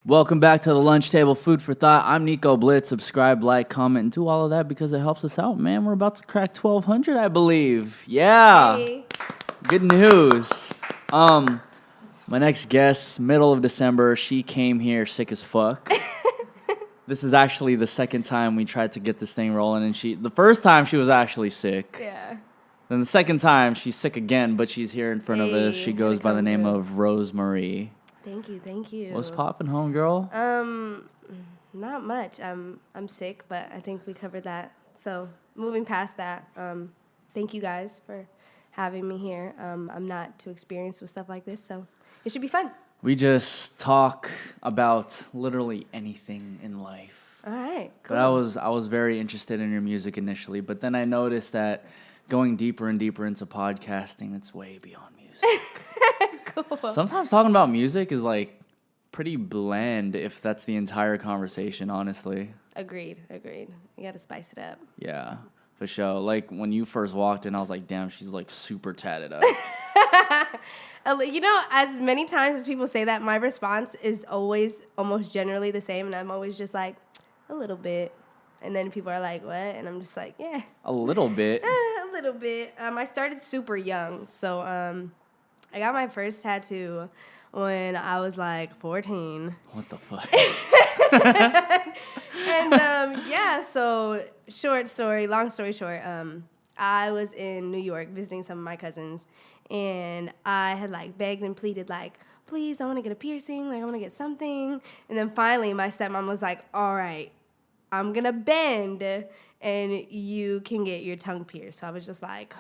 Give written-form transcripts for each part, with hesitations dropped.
Welcome back to the Lunch Table Food for Thought. I'm Nico. Blitz. Subscribe, like, comment, and do all of that because it helps us out, man. We're about to crack 1,200, I believe. Yeah. Hey. Good news. My next guest, middle of December, she came here sick as fuck. This is actually the second time we tried to get this thing rolling, and the first time she was actually sick. Yeah. Then the second time she's sick again, but she's here in front of us. She goes by the name of Rosemarie. Thank you. What's poppin', homegirl? Not much. I'm sick, but I think we covered that. So moving past that, thank you guys for having me here. I'm not too experienced with stuff like this, so it should be fun. We just talk about literally anything in life. All right, cool. But I was very interested in your music initially, but then I noticed that going deeper and deeper into podcasting, it's way beyond music. Cool. Sometimes talking about music is like pretty bland if that's the entire conversation, honestly. Agreed. You got to spice it up. Yeah, for sure. Like when you first walked in, I was like, damn, she's like super tatted up. You know, as many times as people say that, my response is always almost generally the same, and I'm always just like, a little bit. And then people are like, what? And I'm just like, yeah. A little bit? A little bit. I started super young, so I got my first tattoo when I was like 14. What the fuck? And yeah, so long story short, I was in New York visiting some of my cousins, and I had like begged and pleaded like, please, I want to get a piercing, like I want to get something. And then finally my stepmom was like, all right, I'm going to bend and you can get your tongue pierced. So I was just like,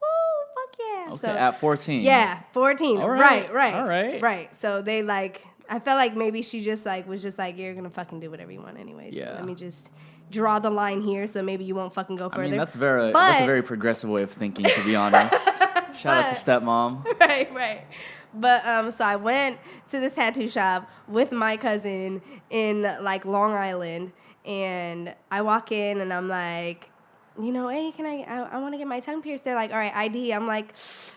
woo, fuck yeah. Okay, so, at 14. Yeah, 14. All right. Right. All right. Right. So they like, I felt like maybe she just like was just like, you're going to fucking do whatever you want anyways. Yeah. So let me just draw the line here so maybe you won't fucking go further. I mean, that's a very progressive way of thinking, to be honest. Shout out to stepmom. Right. But so I went to this tattoo shop with my cousin in like Long Island, and I walk in and I'm like, you know, hey, I want to get my tongue pierced. They're like, all right, ID. I'm like,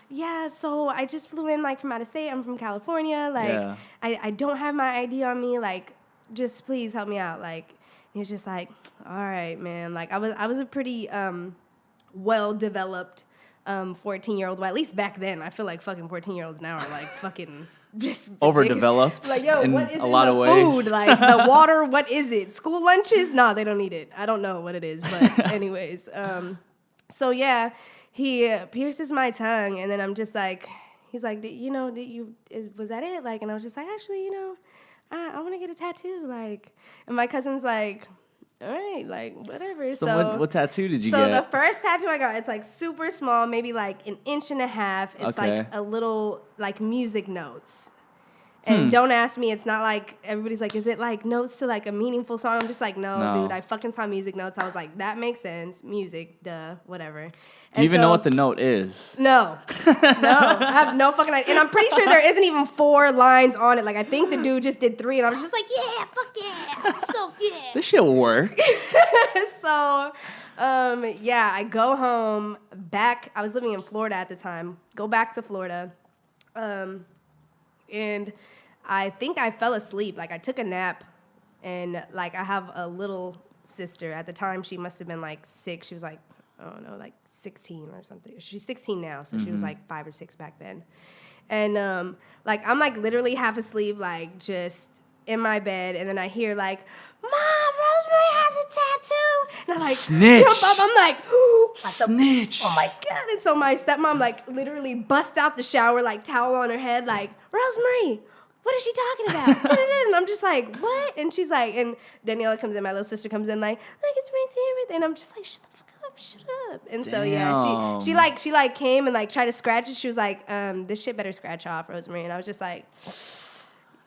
yeah, so I just flew in like from out of state. I'm from California. Like, Yeah. I don't have my ID on me. Like, just please help me out. Like, he was just like, all right, man. Like, I was a pretty well-developed 14-year-old. Well, at least back then. I feel like fucking 14-year-olds now are like fucking just overdeveloped. Like, yo, in what is a in lot the of ways. food? Like the water, what is it? School lunches? No, they don't need it. I don't know what it is, but anyways. So yeah, he pierces my tongue, and then I'm just like, he's like, was that it? Like, and I was just like, actually, I want to get a tattoo. Like, and my cousin's like, all right, like, whatever. So what tattoo did you get? So the first tattoo I got, it's like super small, maybe like 1.5 inches. It's like a little like music notes. And don't ask me, it's not like, everybody's like, is it like notes to like a meaningful song? I'm just like, no, dude, I fucking saw music notes. I was like, that makes sense. Music, duh, whatever. Do you even know what the note is? No, I have no fucking idea. And I'm pretty sure there isn't even 4 lines on it. Like, I think the dude just did 3, and I was just like, yeah, fuck yeah. So, yeah. This shit works. So, yeah, I go home back. I was living in Florida at the time. Go back to Florida. And I think I fell asleep. Like, I took a nap, and, like, I have a little sister. At the time, she must have been, like, 6. She was, like, I don't know, like 16 or something. She's 16 now, so she was, like, 5 or 6 back then. And, like, I'm, like, literally half asleep, like, just in my bed, and then I hear, like, Mom, Rosemarie has a tattoo. And I, like, snitch. Jump up. I'm like, ooh. Snitch. Oh, my God. And so my stepmom, like, literally busts out the shower, like, towel on her head, like, Rosemarie, what is she talking about? And I'm just like, what? And she's like, and Daniela comes in, my little sister comes in, like, it's right there. And I'm just like, shut the fuck up, shut up. And so, yeah, she came and, like, tried to scratch it. She was like, this shit better scratch off, Rosemarie. And I was just like,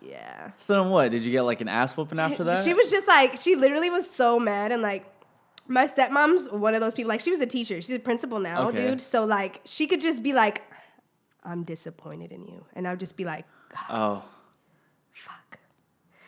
yeah. So then what? Did you get, like, an ass whooping after that? She was just like, she literally was so mad. And, like, my stepmom's one of those people. Like, she was a teacher. She's a principal now, dude. So, like, she could just be like, I'm disappointed in you. And I would just be like, oh. Fuck.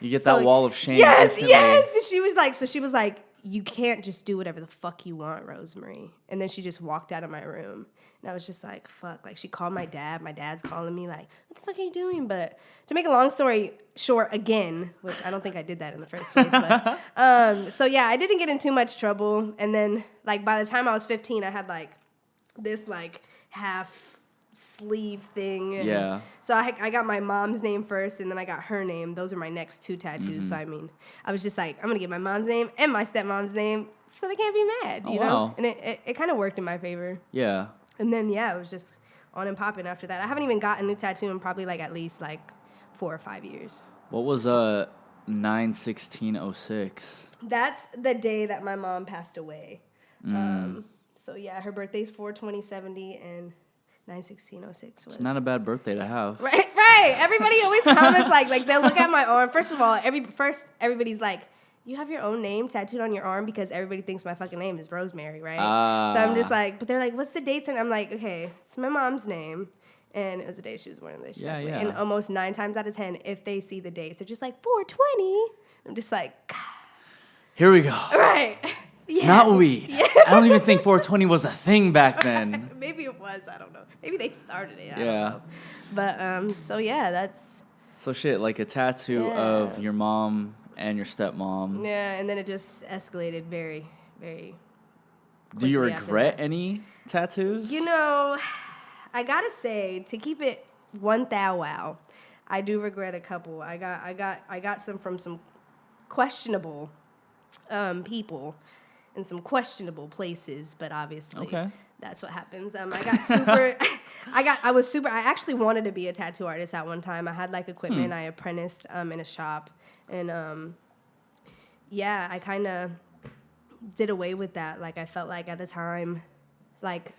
You get that wall of shame. Yes. Instantly. She was like, you can't just do whatever the fuck you want, Rosemarie. And then she just walked out of my room. And I was just like, fuck. Like, she called my dad. My dad's calling me like, what the fuck are you doing? But to make a long story short again, which I don't think I did that in the first place. But, so, yeah, I didn't get in too much trouble. And then, like, by the time I was 15, I had, like, this, like, half sleeve thing. And yeah. So I got my mom's name first, and then I got her name. Those are my next 2 tattoos. So I mean, I was just like, I'm gonna get my mom's name and my stepmom's name, so they can't be mad, you know. Wow. And it kind of worked in my favor. Yeah. And then it was just on and popping after that. I haven't even gotten a tattoo in probably like at least like 4 or 5 years. What was 9/16/06? That's the day that my mom passed away. So yeah, her birthday's 4/20/70 and 9/16/06 was. It's not a bad birthday to have. Right. Everybody always comments like they'll look at my arm. First of all, everybody's like, you have your own name tattooed on your arm because everybody thinks my fucking name is Rosemarie, right? So I'm just like, but they're like, what's the dates? And I'm like, okay, it's my mom's name. And it was the day she was born, and she passed away. And almost 9 times out of 10, if they see the dates, they're just like 4/20. I'm just like, God. Here we go. Right. It's not weed. Yeah. I don't even think 420 was a thing back then. Maybe it was. I don't know. Maybe they started it. I Yeah. don't know. But so yeah, that's. So shit, like a tattoo of your mom and your stepmom. Yeah, and then it just escalated very, very. Do you regret any tattoos? You know, I gotta say, to keep it 1,000, I do regret a couple. I got some from some questionable people in some questionable places, but obviously that's what happens. I actually wanted to be a tattoo artist at one time. I had like equipment. I apprenticed in a shop, and I kind of did away with that. Like, I felt like at the time, like,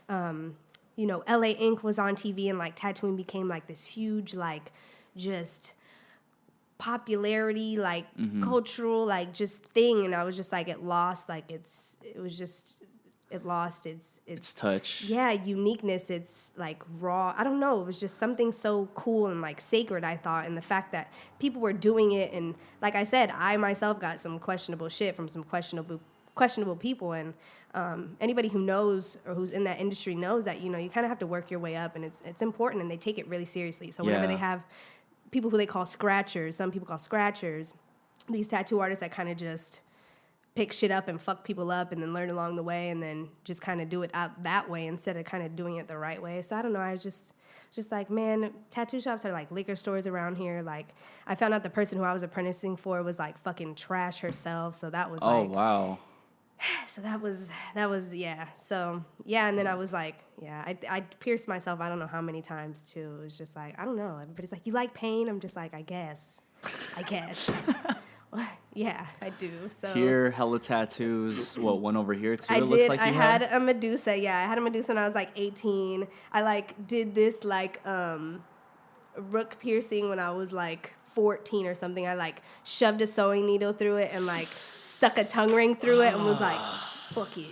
LA Ink was on TV, and like tattooing became like this huge, like, just popularity, like cultural, like, just thing. And I was just like, it lost its touch. Yeah, uniqueness. It's like raw. I don't know. It was just something so cool and like sacred, I thought. And the fact that people were doing it, and like I said, I myself got some questionable shit from some questionable people. And anybody who knows or who's in that industry knows that, you kind of have to work your way up, and it's important, and they take it really seriously. So whenever they have people who they call scratchers, some people call scratchers, these tattoo artists that kind of just pick shit up and fuck people up and then learn along the way and then just kind of do it out that way instead of kind of doing it the right way. So I don't know, I was just like, man, tattoo shops are like liquor stores around here. Like, I found out the person who I was apprenticing for was like fucking trash herself. So that was Oh, wow. So that was, yeah. So, yeah, and then I was like, yeah, I pierced myself I don't know how many times, too. It was just like, I don't know. Everybody's like, you like pain? I'm just like, I guess. Yeah, I do. So Here, hella tattoos. What, one over here, too? I Looks did. like I had a Medusa. Yeah, I had a Medusa when I was like 18. I like did this like rook piercing when I was like 14 or something. I like shoved a sewing needle through it and like stuck a tongue ring through it and was like, fuck it.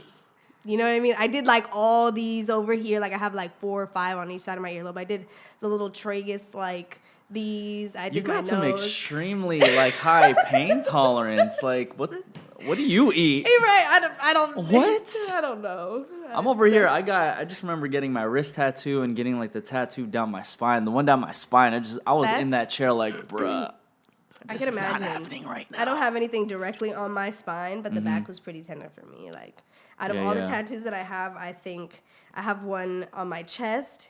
You know what I mean? I did like all these over here. Like I have like 4 or 5 on each side of my earlobe. I did the little tragus like these. I did You got my some nose. extremely like high pain tolerance. Like what do you eat? Hey, right? I don't. What? I don't know. I'm over here. I just remember getting my wrist tattoo and getting like the tattoo down my spine. The one down my spine. I was in that chair like, bruh. I This can is imagine. not happening right now. I don't have anything directly on my spine, but the back was pretty tender for me. Like, out of all the tattoos that I have, I think I have one on my chest.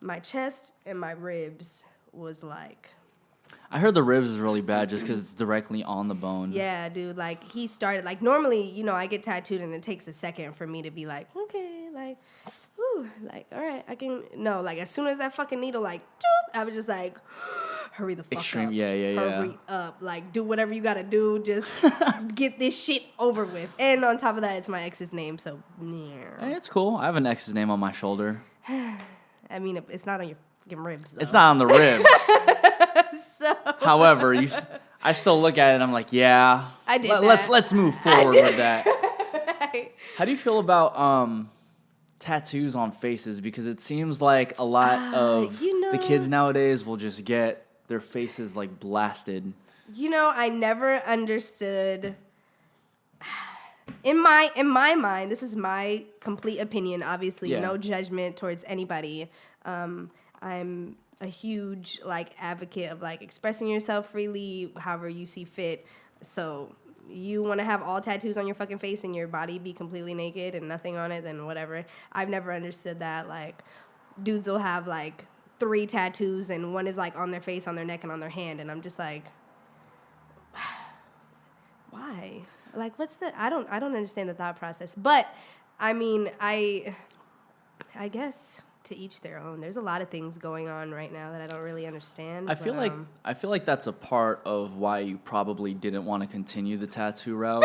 My chest and my ribs was like... I heard the ribs is really bad just because it's directly on the bone. Yeah, dude. Like, he started... Like, normally, I get tattooed and it takes a second for me to be like, okay, like... Whew, like, all right, I can... No, like, as soon as that fucking needle, like, doop, I was just like... Hurry the fuck Extreme, up. yeah. Hurry up. Like, do whatever you gotta do. Just get this shit over with. And on top of that, it's my ex's name, so... Hey, it's cool. I have an ex's name on my shoulder. I mean, it's not on your fucking ribs, though. It's not on the ribs. So... However, I still look at it and I'm like, yeah. I did that. Let's move forward with that. How do you feel about tattoos on faces? Because it seems like a lot of the kids nowadays will just get their faces like blasted. I never understood in my mind, this is my complete opinion. Obviously, Yeah. no judgment towards anybody. I'm a huge like advocate of like expressing yourself freely, however you see fit. So you want to have all tattoos on your fucking face and your body be completely naked and nothing on it, then whatever. I've never understood that. Like, dudes will have like 3 tattoos and one is like on their face, on their neck, and on their hand, and I'm just like, why? Like, what's the? I don't understand the thought process. But I mean, I guess to each their own. There's a lot of things going on right now that I don't really understand. I feel like that's a part of why you probably didn't want to continue the tattoo route,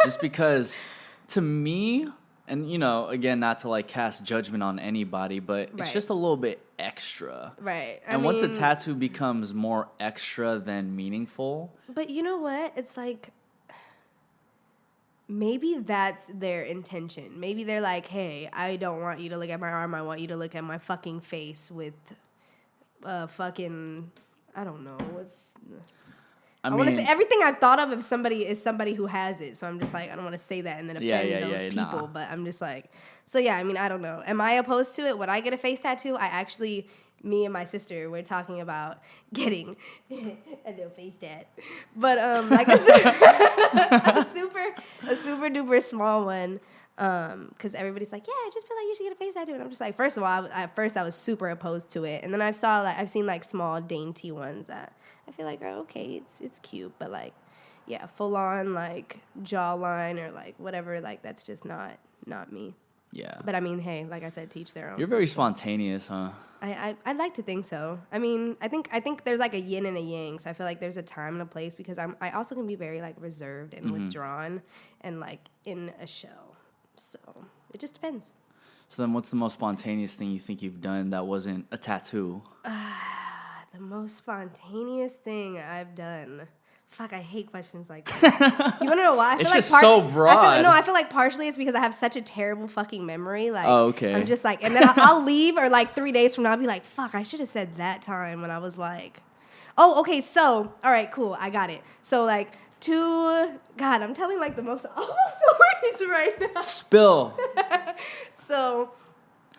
just because to me, and you know, again, not to like cast judgment on anybody, but it's just a little bit extra. Right. And once a tattoo becomes more extra than meaningful. But you know what? It's like, maybe that's their intention. Maybe they're like, hey, I don't want you to look at my arm. I want you to look at my fucking face with fucking, I don't know. I want to say everything I've thought of somebody is somebody who has it. So I'm just like, I don't want to say that and then offend those people. But I'm just like, so yeah, I mean, I don't know. Am I opposed to it? Would I get a face tattoo? Me and my sister were talking about getting a little face tat, but like a super duper small one, because everybody's like, yeah, I just feel like you should get a face tattoo, and I'm just like, first of all, at first I was super opposed to it, and then I've seen like small dainty ones that I feel like are okay, it's cute, but like, yeah, full on like jawline or like whatever, like that's just not me. Yeah. But I mean, hey, like I said, teach their own. You're very spontaneous, huh? I'd like to think so. I mean, I think there's like a yin and a yang. So I feel like there's a time and a place because I also can be very like reserved and withdrawn and like in a shell. So it just depends. So then what's the most spontaneous thing you think you've done that wasn't a tattoo? The most spontaneous thing I've done. Fuck, I hate questions like that. You want to know why? I feel it's like just so broad. I feel like partially it's because I have such a terrible fucking memory. Like, oh, okay. I'm just like, and then I'll leave or like 3 days from now, I'll be like, fuck, I should have said that time when I was like, oh, okay, so, all right, cool, I got it. So like, God, I'm telling like the most awful stories right now. Spill. So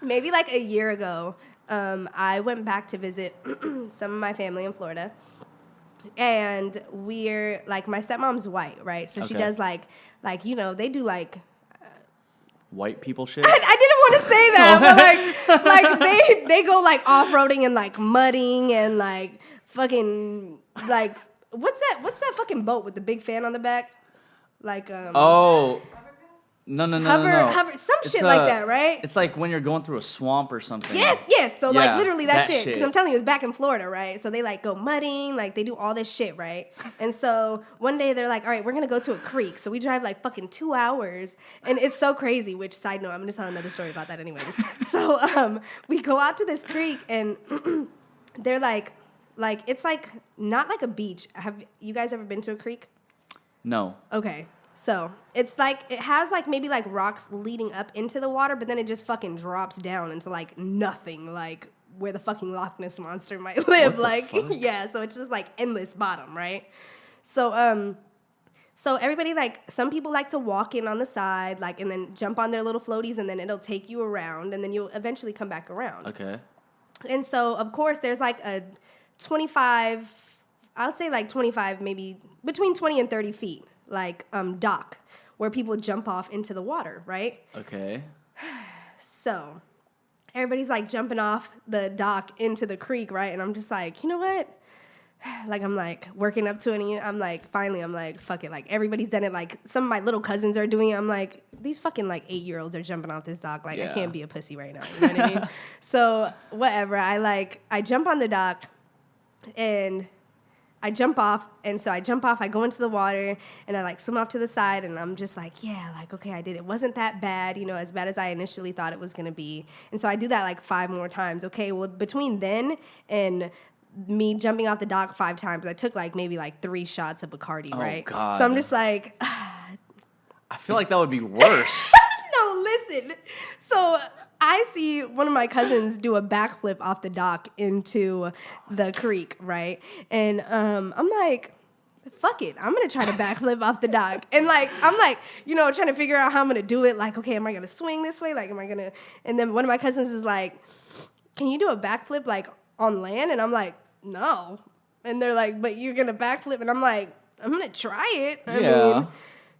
maybe like a year ago, I went back to visit some of my family in Florida. And we're like, my stepmom's white, right? So she does like you know, they do like white people shit. I didn't want to say that, but like they go like off-roading and like mudding and like fucking like what's that fucking boat with the big fan on the back? Like No. Hover, some shit like that, right? It's like when you're going through a swamp or something. Yes. So like literally that shit. Shit. Because I'm telling you, it's back in Florida, right? So they like go mudding, like they do all this shit, right? And so one day they're like, all right, we're gonna go to a creek. So we drive like fucking 2 hours, and it's so crazy. Which side note, I'm gonna tell another story about that anyways. So we go out to this creek, and they're like it's like not like a beach. Have you guys ever been to a creek? No. Okay. So it's like, it has like maybe like rocks leading up into the water, but then it just fucking drops down into like nothing, like where the fucking Loch Ness Monster might live. Like, yeah, so it's just like endless bottom, right? So, so everybody like, some people like to walk in on the side, like, and then jump on their little floaties, and then it'll take you around, and then you'll eventually come back around. Okay. And so, of course, there's like a 25, I'd say like 25, maybe between 20 and 30 feet. Like dock where people jump off into the water, right? Okay. So everybody's like jumping off the dock into the creek, right? And I'm just like, you know what? Like I'm like working up to it, and I'm like, finally, I'm like, fuck it. Like everybody's done it. Like some of my little cousins are doing it. I'm like, these fucking like 8-year-olds are jumping off this dock. Like I can't be a pussy right now. You know what I mean? So whatever. I jump on the dock, and I jump off, and so I jump off, I go into the water, and I, like, swim off to the side, and I'm just like, yeah, like, okay, I did it. It wasn't that bad, you know, as bad as I initially thought it was going to be. And so I do that, like, 5 more times. Okay, well, between then and me jumping off the dock 5 times, I took, like, maybe, like, 3 shots of Bacardi, right? God. So I'm just like... I feel like that would be worse. No, listen. So... I see one of my cousins do a backflip off the dock into the creek, right? And I'm like, fuck it. I'm going to try to backflip off the dock. And, like, I'm, like, you know, trying to figure out how I'm going to do it. Like, okay, am I going to swing this way? Like, am I going to... And then one of my cousins is like, can you do a backflip, like, on land? And I'm like, no. And they're like, but you're going to backflip. And I'm like, I'm going to try it. I mean,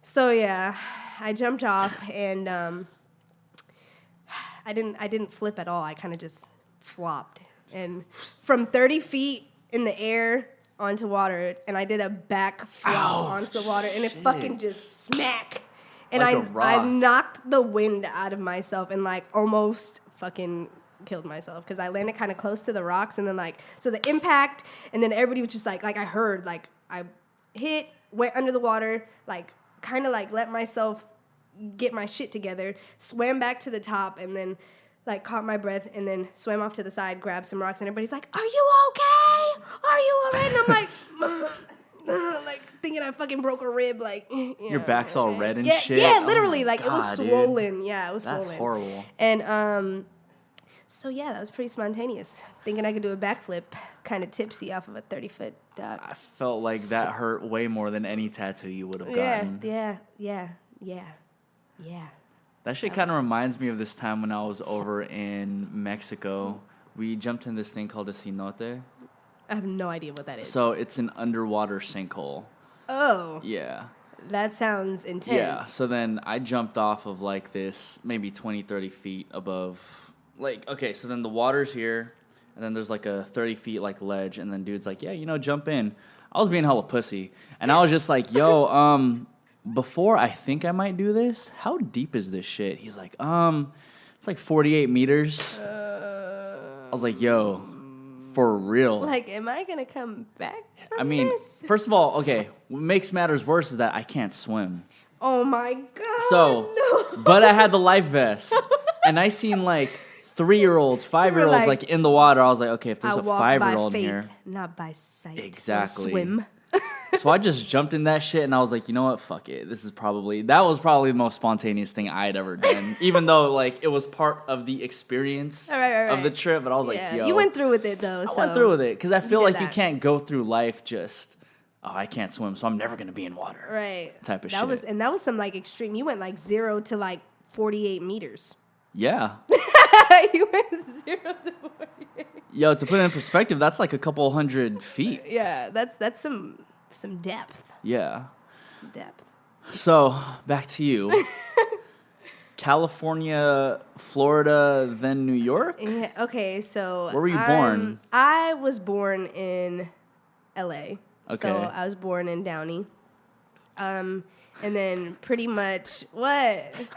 so, yeah, I jumped off, and I didn't flip at all. I kind of just flopped. And from 30 feet in the air onto water, and I did a back flop onto the water, and it fucking just smack. And like I knocked the wind out of myself and, like, almost fucking killed myself because I landed kind of close to the rocks, and then, like, so the impact, and then everybody was just like I heard, like, I hit, went under the water, like, kind of, like, let myself get my shit together, swam back to the top, and then, like, caught my breath, and then swam off to the side, grabbed some rocks, and everybody's like, are you okay? Are you all right? And I'm like, like, thinking I fucking broke a rib, like, your back's all red and shit. Yeah, literally, like, God, it was swollen. Dude. Yeah, it was swollen. That's horrible. And, so, yeah, that was pretty spontaneous. Thinking I could do a backflip, kind of tipsy off of a 30-foot dock. I felt like that hurt way more than any tattoo you would have gotten. Yeah. That shit kind of reminds me of this time when I was over in Mexico. We jumped in this thing called a cenote. I have no idea what that is. So it's an underwater sinkhole. Oh. Yeah. That sounds intense. Yeah. So then I jumped off of like this maybe 20, 30 feet above. Like, okay, so then the water's here, and then there's like a 30 feet like ledge, and then dude's like, yeah, you know, jump in. I was being hella pussy. And I was just like, yo, before I think I might do this, how deep is this shit? He's like, it's like 48 meters. I was like, yo, for real. Like, am I going to come back from this? First of all, okay, what makes matters worse is that I can't swim. Oh, my God. So, no. But I had the life vest, and I seen, like, 3-year-olds, 5-year-olds, like, in the water. I was like, okay, if there's a 5-year-old here. Not by sight. Exactly. Or swim. So I just jumped in that shit, and I was like, you know what, fuck it. That was probably the most spontaneous thing I had ever done. Even though, like, it was part of the experience of the trip, but I was like, yo. You went through with it, though. I went through with it, because I feel like you can't go through life just, oh, I can't swim, so I'm never going to be in water. Right. Type of shit. And that was some, like, extreme. You went, like, 0 to, like, 48 meters. Yeah. You went 0 to 48. Yo, to put it in perspective, that's like a couple hundred feet. Yeah, that's some depth. Yeah. Some depth. So, back to you. California, Florida, then New York? Yeah, okay, so... Where were you born? I was born in L.A. Okay. So, I was born in Downey. And then pretty much... What?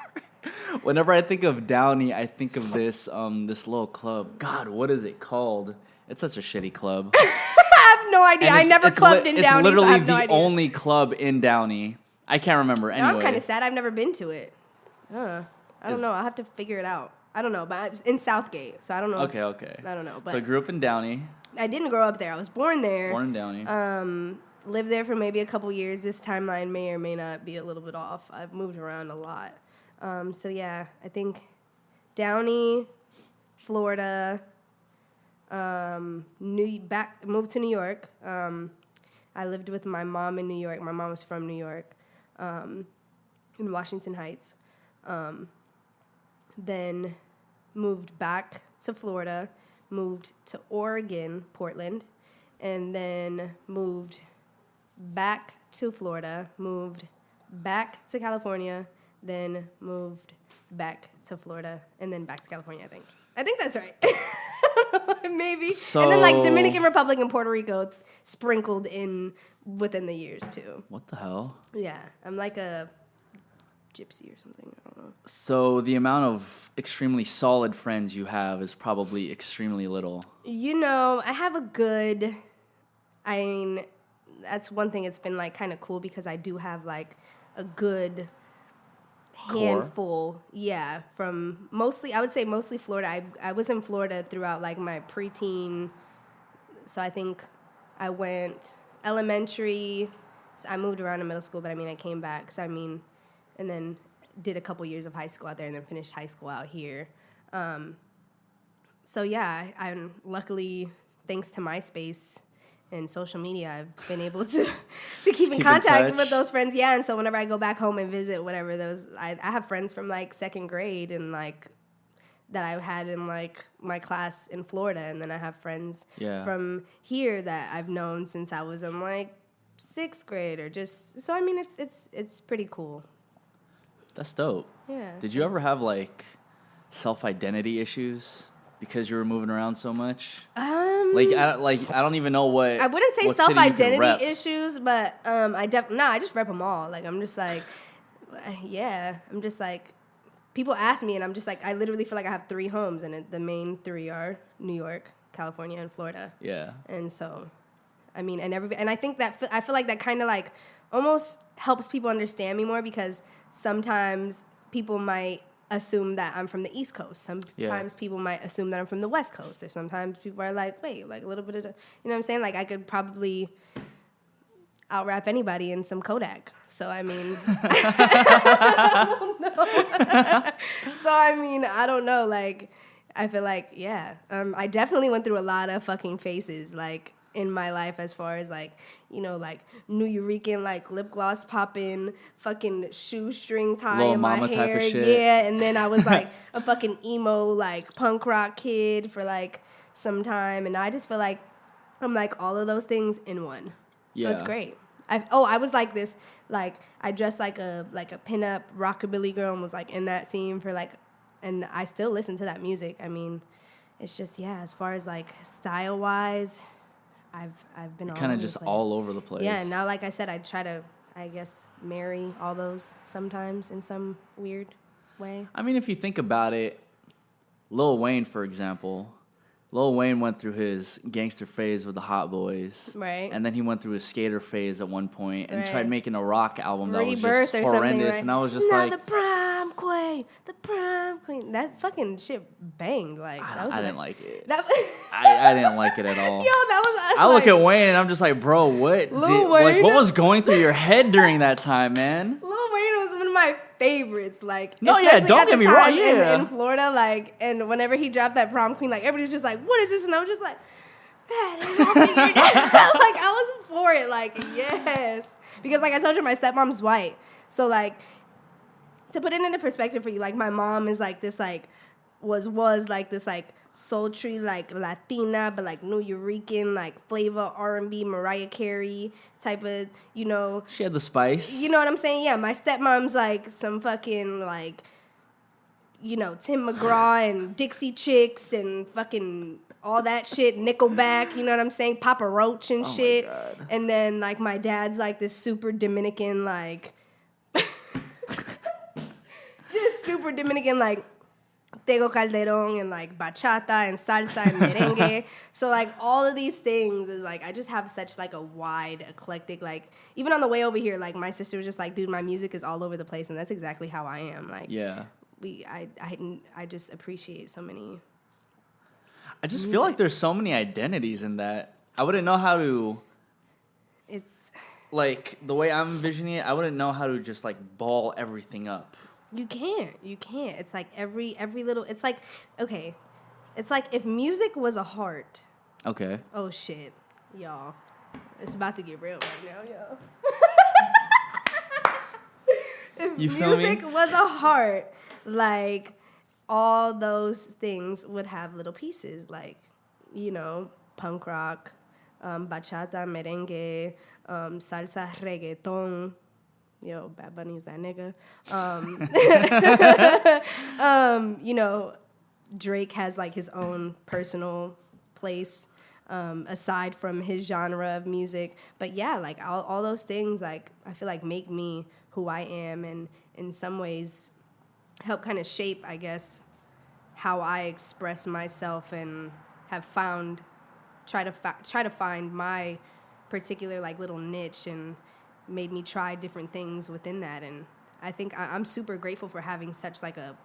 Whenever I think of Downey, I think of this this little club. God, what is it called? It's such a shitty club. I have no idea. I never clubbed in Downey, It's literally so I have no the idea. only club in Downey. I can't remember. Anyway. I'm kind of sad. I've never been to it. I don't know. I'll have to figure it out. I don't know, but I was in Southgate, so I don't know. Okay. I don't know. But So I grew up in Downey. I didn't grow up there. I was born there. Born in Downey. Lived there for maybe a couple years. This timeline may or may not be a little bit off. I've moved around a lot. So yeah, I think Downey, Florida, moved to New York. I lived with my mom in New York. My mom was from New York, in Washington Heights. Then moved back to Florida, moved to Oregon, Portland, and then moved back to Florida, moved back to California, then moved back to Florida, and then back to California, I think that's right. Maybe. And then, like, Dominican Republic and Puerto Rico sprinkled in within the years, too. What the hell? Yeah. I'm like a gypsy or something. I don't know. So the amount of extremely solid friends you have is probably extremely little. You know, I have a good... I mean, that's one thing. It's been, like, kind of cool because I do have, like, a good... handful, yeah, from mostly, I would say mostly Florida. I was in Florida throughout, like, my preteen, so I think I went elementary, so I moved around in middle school, but I mean, I came back, so I mean, and then did a couple years of high school out there, and then finished high school out here. So yeah, I'm luckily, thanks to MySpace and social media, I've been able to keep in contact with those friends. Yeah, and so whenever I go back home and visit, whatever, I have friends from like second grade and like that I had in like my class in Florida, and then I have friends from here that I've known since I was in like sixth grade or just. So I mean, it's pretty cool. That's dope. Yeah. Did you ever have like self-identity issues because you were moving around so much? I don't even know what. I wouldn't say self-identity issues, but I just rep them all. Like I'm just like, yeah, I'm just like. People ask me, and I'm just like, I literally feel like I have 3 homes, and the main 3 are New York, California, and Florida. Yeah. And so, I mean, and I think that I feel like that kind of like almost helps people understand me more, because sometimes people might assume that I'm from the East Coast. Sometimes people might assume that I'm from the West Coast, or sometimes people are like, wait, like a little bit of, you know what I'm saying? Like I could probably out-rap anybody in some Kodak. So, I mean, I don't know. So, I mean, I don't know. Like, I feel like, yeah, I definitely went through a lot of fucking phases, like, in my life, as far as, like, you know, like, New Eurekan, like, lip gloss popping, fucking shoestring tie Little in my mama hair. type of shit. Yeah, and then I was, like, a fucking emo, like, punk rock kid for, like, some time. And I just feel like I'm, like, all of those things in one. So it's great. I was like this, like I dressed like a pinup rockabilly girl and was like in that scene for like, and I still listen to that music. I mean, it's just as far as like style wise, I've been all kind of just all over the place. Yeah, and now like I said, I try to, I guess, marry all those sometimes in some weird way. I mean, if you think about it, Lil Wayne, for example. Lil Wayne went through his gangster phase with the Hot Boys. Right. And then he went through his skater phase at one point and tried making a rock album that was Rebirth just horrendous. Right? And I was just now like... the prom queen. That fucking shit banged. Like, I didn't like it. I didn't like it at all. Yo, that was... I look at Wayne and I'm just like, bro, what was going through your head during that time, man? Lil Wayne was one of my favorites. Like, no, yeah, don't get me wrong, yeah. In Florida, like, and whenever he dropped that prom queen, like, everybody's just like, what is this? And I was just like, man, I figured out. Like, I was for it. Like, yes. Because, like I told you, my stepmom's white. So, like, to put it into perspective for you, like, my mom is, like, this, like, was like this, like, sultry, like, Latina, but, like, New Eurekan, like, flavor, R&B, Mariah Carey type of, you know. She had the spice. You know what I'm saying? Yeah, my stepmom's, like, some fucking, like, you know, Tim McGraw and Dixie Chicks and fucking all that shit, Nickelback, you know what I'm saying? Papa Roach and shit. My God. And then, like, my dad's, like, this super Dominican, like, just super Dominican, like, Tego Calderón and like bachata and salsa and merengue. So like all of these things is like I just have such like a wide eclectic, like even on the way over here, like my sister was just like, dude, my music is all over the place, and that's exactly how I am. Like I just appreciate so many. I just feel like there's so many identities in that. I wouldn't know how to. It's like the way I'm envisioning it, I wouldn't know how to just like ball everything up. You can't. It's like every little... It's like, okay. It's like if music was a heart. Okay. Oh, shit. Y'all. It's about to get real right now, y'all. If you feel music was a heart, like, all those things would have little pieces. Like, you know, punk rock, bachata, merengue, salsa, reggaeton... Yo, Bad Bunny's that nigga. You know, Drake has like his own personal place aside from his genre of music. But yeah, like all those things, like I feel like make me who I am, and in some ways help kind of shape, I guess, how I express myself, and have found try to find my particular like little niche, and made me try different things within that. And I think I'm super grateful for having such like a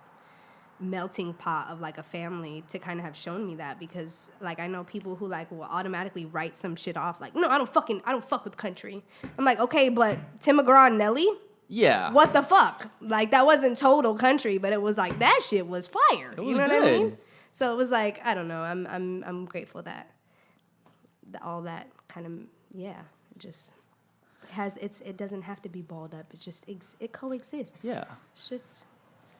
melting pot of like a family to kind of have shown me that, because like I know people who like will automatically write some shit off like, no, I don't fuck with country. I'm like, okay, but Tim McGraw and Nelly? Yeah. What the fuck? Like that wasn't total country, but it was like that shit was fire. It was you know good. what I mean? So it was like, I don't know, I'm grateful that all that kind of, yeah, just has it doesn't have to be balled up. It just it coexists. Yeah. It's just.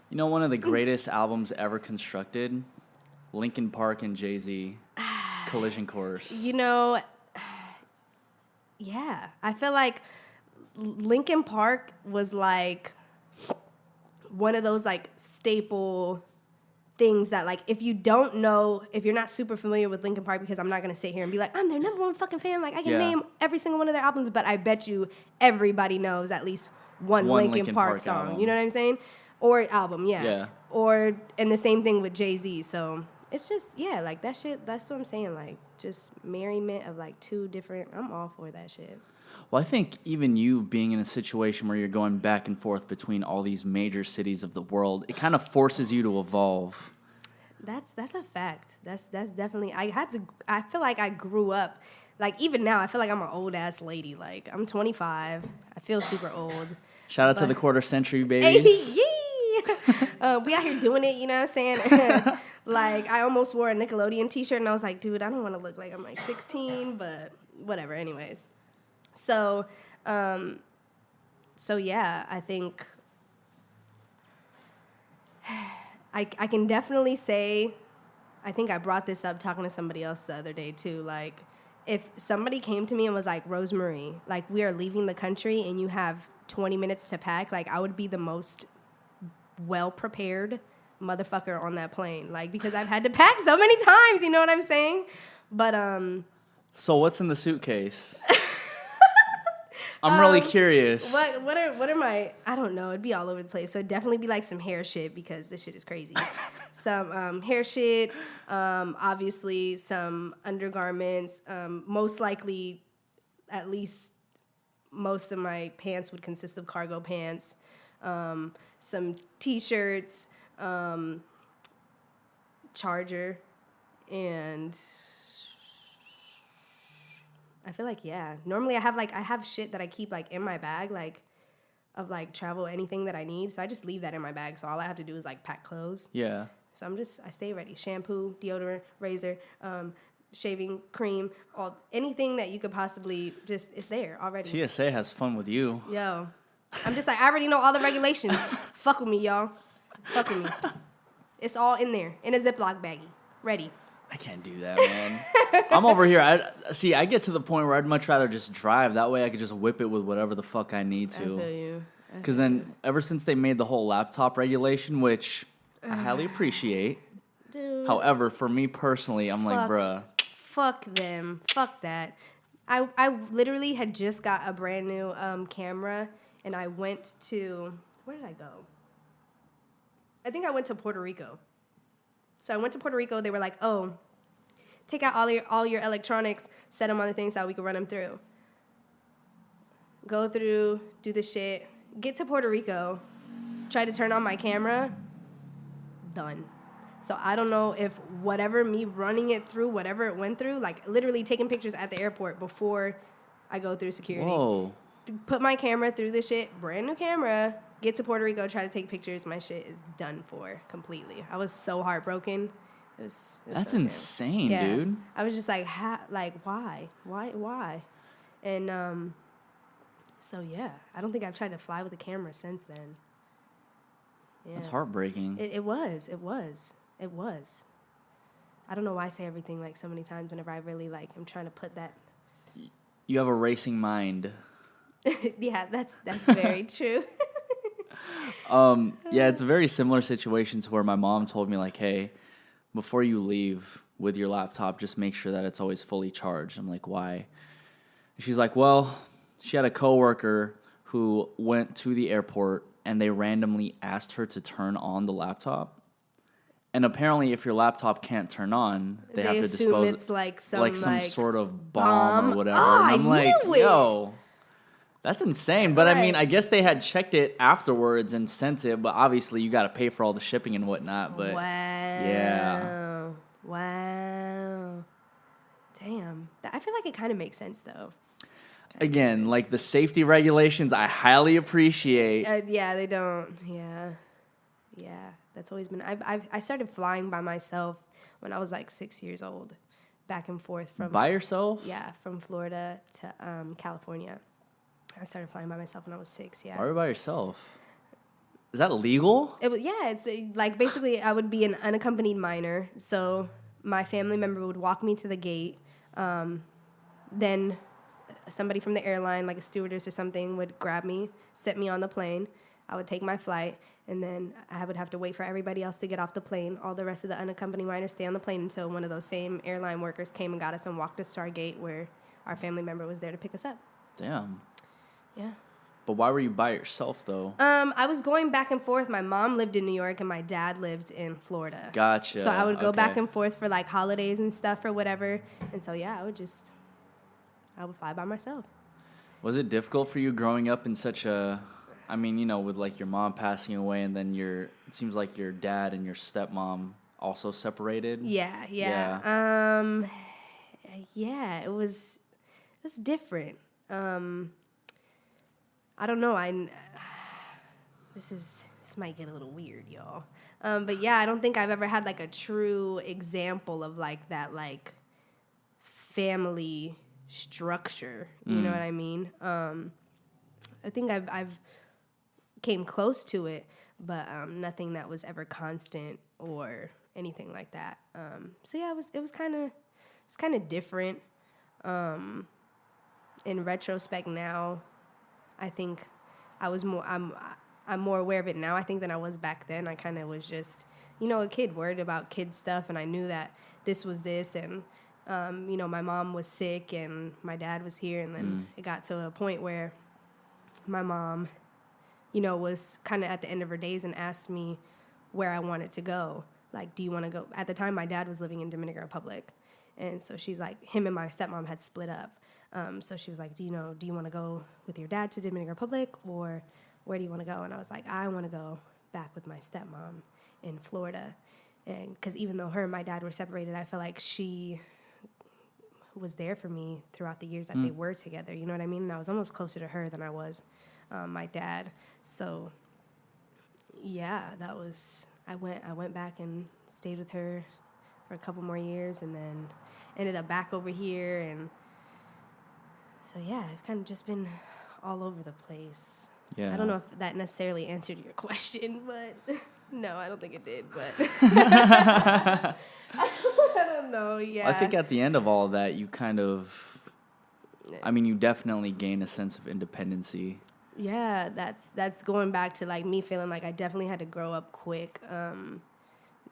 You know, one of the greatest albums ever constructed, Linkin Park and Jay-Z, Collision Course. You know, yeah, I feel like Linkin Park was like one of those like staple things that like if you don't know, if you're not super familiar with Linkin Park, because I'm not gonna sit here and be like I'm their number one fucking fan, like I can name every single one of their albums, but I bet you everybody knows at least one Linkin Park song. Album. You know what I'm saying? Or album, Yeah. Or and the same thing with Jay-Z. So it's just like that shit. That's what I'm saying. Like just merriment of like two different. I'm all for that shit. Well, I think even you being in a situation where you're going back and forth between all these major cities of the world, it kind of forces you to evolve. That's a fact. That's definitely. I feel like I grew up. Like even now, I feel like I'm an old ass lady. Like I'm 25. I feel super old. Shout out to the quarter century babies. Yeah. We out here doing it, you know what I'm saying? Like, I almost wore a Nickelodeon t-shirt, and I was like, dude, I don't want to look like I'm, like, 16, but whatever, anyways. So, yeah, I think I can definitely say, I think I brought this up talking to somebody else the other day, too, like, if somebody came to me and was like, Rosemarie, like, we are leaving the country, and you have 20 minutes to pack, like, I would be the most well-prepared motherfucker on that plane, like, because I've had to pack so many times, you know what I'm saying? But, So what's in the suitcase? I'm really curious. What are my, I don't know, it'd be all over the place, so it'd definitely be, like, some hair shit, because this shit is crazy. Some, hair shit, obviously some undergarments, most likely, at least most of my pants would consist of cargo pants, some t-shirts, charger, and I feel like, normally I have shit that I keep like in my bag, like of like travel, anything that I need. So I just leave that in my bag. So all I have to do is like pack clothes. Yeah. So I stay ready. Shampoo, deodorant, razor, shaving cream, anything that you could possibly it's there already. TSA has fun with you. Yo. I'm just like, I already know all the regulations. Fuck with me, y'all. Fuck with me. It's all in there, in a Ziploc baggie. Ready. I can't do that, man. I'm over here. I get to the point where I'd much rather just drive. That way I could just whip it with whatever the fuck I need to. I feel you. Because then, ever since they made the whole laptop regulation, which I highly appreciate. Dude. However, for me personally, I'm like, bruh. Fuck them. Fuck that. I literally had just got a brand new camera, and I went to, where did I go? I think I went to Puerto Rico. So I went to Puerto Rico. They were like, oh, take out all your electronics, set them on the thing so we can run them through. Go through, do the shit, get to Puerto Rico, try to turn on my camera, done. So I don't know if whatever me running it through, whatever it went through, like literally taking pictures at the airport before I go through security. Whoa. Put my camera through the shit, brand new camera, get to Puerto Rico, try to take pictures. My shit is done for completely. I was so heartbroken. It was That's so insane, dude. I was just like, why? And so yeah, I don't think I've tried to fly with a camera since then. Yeah. That's heartbreaking. It was. I don't know why I say everything like so many times whenever I really like I'm trying to put that. You have a racing mind. Yeah, that's very true. Yeah, it's a very similar situation to where my mom told me, like, hey, before you leave with your laptop, just make sure that it's always fully charged. I'm like, why? And she's like, well, she had a coworker who went to the airport and they randomly asked her to turn on the laptop. And apparently, if your laptop can't turn on, they have to dispose it's like some sort of bomb or whatever. Oh, and I'm like, yo, that's insane. But Right. I mean, I guess they had checked it afterwards and sent it. But obviously, you got to pay for all the shipping and whatnot. But wow. yeah, Wow. Damn. I feel like it kind of makes sense though. again, like the safety regulations, I highly appreciate. Yeah, they don't. Yeah. That's always been. I started flying by myself when I was like 6 years old, back and forth from By yourself? Yeah, from Florida to California. I started flying by myself when I was 6. Yeah. Why were you by yourself? Is that illegal? It was, yeah, it's like basically I would be an unaccompanied minor. So my family member would walk me to the gate. Then somebody from the airline, like a stewardess or something, would grab me, set me on the plane. I would take my flight, and then I would have to wait for everybody else to get off the plane. All the rest of the unaccompanied minors stay on the plane until one of those same airline workers came and got us and walked us to our gate where our family member was there to pick us up. Damn. Yeah. But why were you by yourself, though? I was going back and forth. My mom lived in New York, and my dad lived in Florida. Gotcha. So I would go back and forth for, like, holidays and stuff or whatever. And so, yeah, I would fly by myself. Was it difficult for you growing up in such a... I mean, you know, with, like, your mom passing away and then it seems like your dad and your stepmom also separated? Yeah. Yeah, it was different. I don't know. This might get a little weird, y'all. But yeah, I don't think I've ever had like a true example of like that like family structure. You know what I mean? I think I've came close to it, but nothing that was ever constant or anything like that. So yeah, it was kind of different. In retrospect now, I think I'm more aware of it now, I think, than I was back then. I kind of was just, you know, a kid worried about kid stuff, and I knew that this was this, and, you know, my mom was sick, and my dad was here, and then it got to a point where my mom, you know, was kind of at the end of her days and asked me where I wanted to go. Like, do you want to go? At the time, my dad was living in Dominican Republic, and so she's like, him and my stepmom had split up. So she was like, do you want to go with your dad to Dominican Republic, or where do you want to go? And I was like, I want to go back with my stepmom in Florida. And because even though her and my dad were separated, I felt like she was there for me throughout the years that they were together. You know what I mean? And I was almost closer to her than I was my dad. So yeah, I went back and stayed with her for a couple more years, and then ended up back over here. And so yeah, it's kind of just been all over the place. Yeah. I don't know if that necessarily answered your question, but no, I don't think it did. But I don't know. Yeah. I think at the end of all of that, you kind of, I mean, you definitely gain a sense of independency. Yeah, that's going back to like me feeling like I definitely had to grow up quick.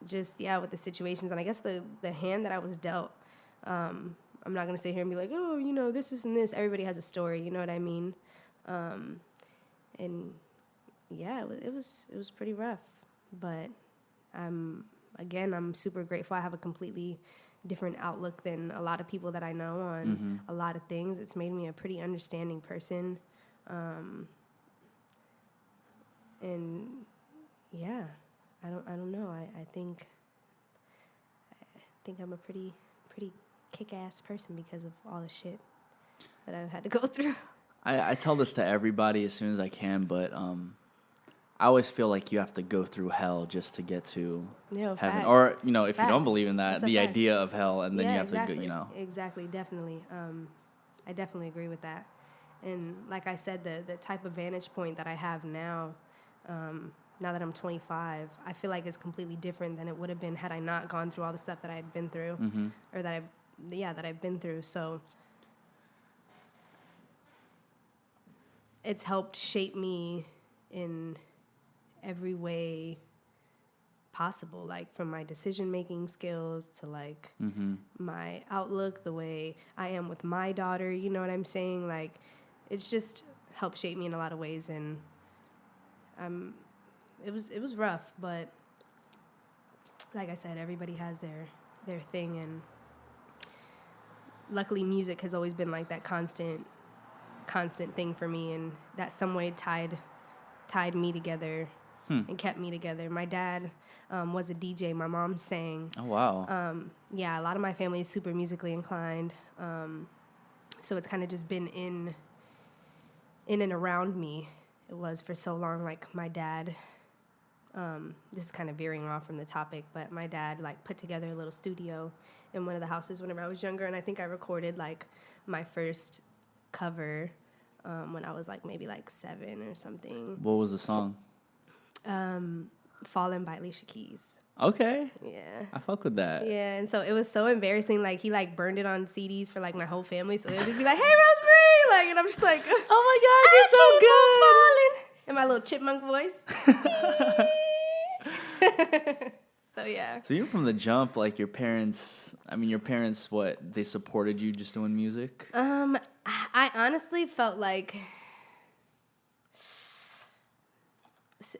Just with the situations, and I guess the hand that I was dealt. I'm not gonna sit here and be like, oh, you know, this and this. Everybody has a story, you know what I mean? And yeah, it was pretty rough, but I'm super grateful. I have a completely different outlook than a lot of people that I know on a lot of things. It's made me a pretty understanding person, and yeah, I don't know. I think I'm a pretty kick-ass person because of all the shit that I've had to go through. I tell this to everybody as soon as I can, but I always feel like you have to go through hell just to get to heaven. Facts. Or, you know, if Facts. you don't believe in that, the fact. idea of hell, and then you have exactly. to go, you know. Exactly, definitely. I definitely agree with that. And like I said, the type of vantage point that I have now, now that I'm 25, I feel like it's completely different than it would have been had I not gone through all the stuff that I had been through, or that I've been through. So it's helped shape me in every way possible, like from my decision-making skills to like my outlook, the way I am with my daughter, you know what I'm saying? Like, it's just helped shape me in a lot of ways, and it was rough, but like I said, everybody has their thing, and luckily music has always been like that constant thing for me, and that some way tied me together and kept me together. My dad was a DJ. My mom sang. Oh, wow. Yeah, a lot of my family is super musically inclined. So it's kind of just been in and around me. It was for so long. Like my dad this is kind of veering off from the topic, but my dad like put together a little studio in one of the houses whenever I was younger, and I think I recorded like my first cover when I was like maybe like 7 or something. What was the song? Fallen by Alicia Keys. Okay. Yeah. I fuck with that. Yeah, and so it was so embarrassing. Like, he, like, burned it on CDs for, like, my whole family. So they would just be like, hey, Rosemarie! Like, and I'm just like, oh my God, you're so good! in my little chipmunk voice. So, yeah. So you're from the jump, like, your parents, what, they supported you just doing music? I honestly felt like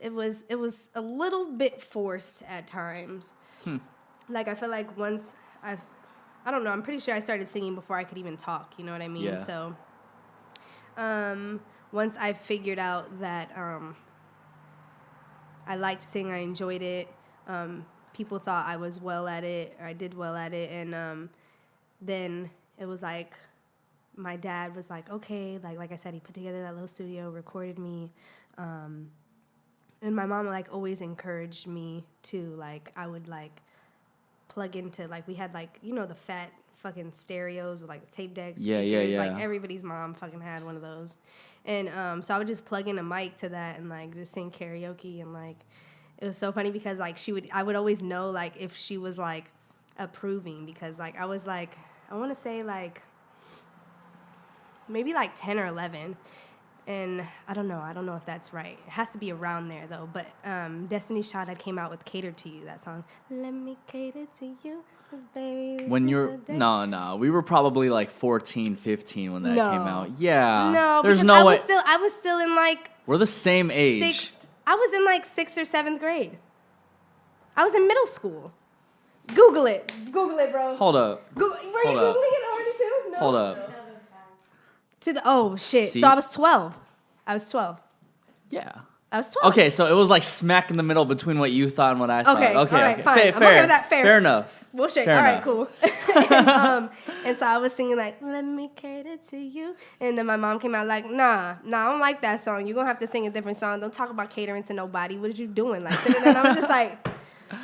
it was a little bit forced at times. Like, I feel like once I don't know, I'm pretty sure I started singing before I could even talk, you know what I mean? Yeah. So, once I figured out that I liked to sing, I enjoyed it, people thought I was well at it, or I did well at it, and then it was like, my dad was like, okay, like I said, he put together that little studio, recorded me, and my mom, like, always encouraged me to, like, I would, like, plug into, like, we had, like, you know, the fat fucking stereos with, like, the tape decks. Yeah. Like, everybody's mom fucking had one of those. And so I would just plug in a mic to that and, like, just sing karaoke. And, like, it was so funny because, like, I would always know, like, if she was, like, approving. Because, like, I was, like, I want to say, like, maybe, like, 10 or 11. And I don't know if that's right. It has to be around there, though. But Destiny's Child had came out with Cater to You, that song. Let me cater to you, 'cause baby, When you're, no, we were probably like 14, 15 when that came out. Yeah. No, there's because no way. I was still in, like... We're the same age. I was in, like, 6th or 7th grade. I was in middle school. Google it. Google it, bro. Hold up. Were you Googling it already, too? No. Hold up. Oh, shit. See? So I was 12. Yeah. I was 12. Okay, so it was like smack in the middle between what you thought and what I thought. Okay, Okay, all right, okay. fine. I'm okay with that. Fair. Fair enough. Bullshit. Fair All right, enough. cool. And so I was singing like, let me cater to you. And then my mom came out like, nah, I don't like that song. You're going to have to sing a different song. Don't talk about catering to nobody. What are you doing? Like, and I was just like,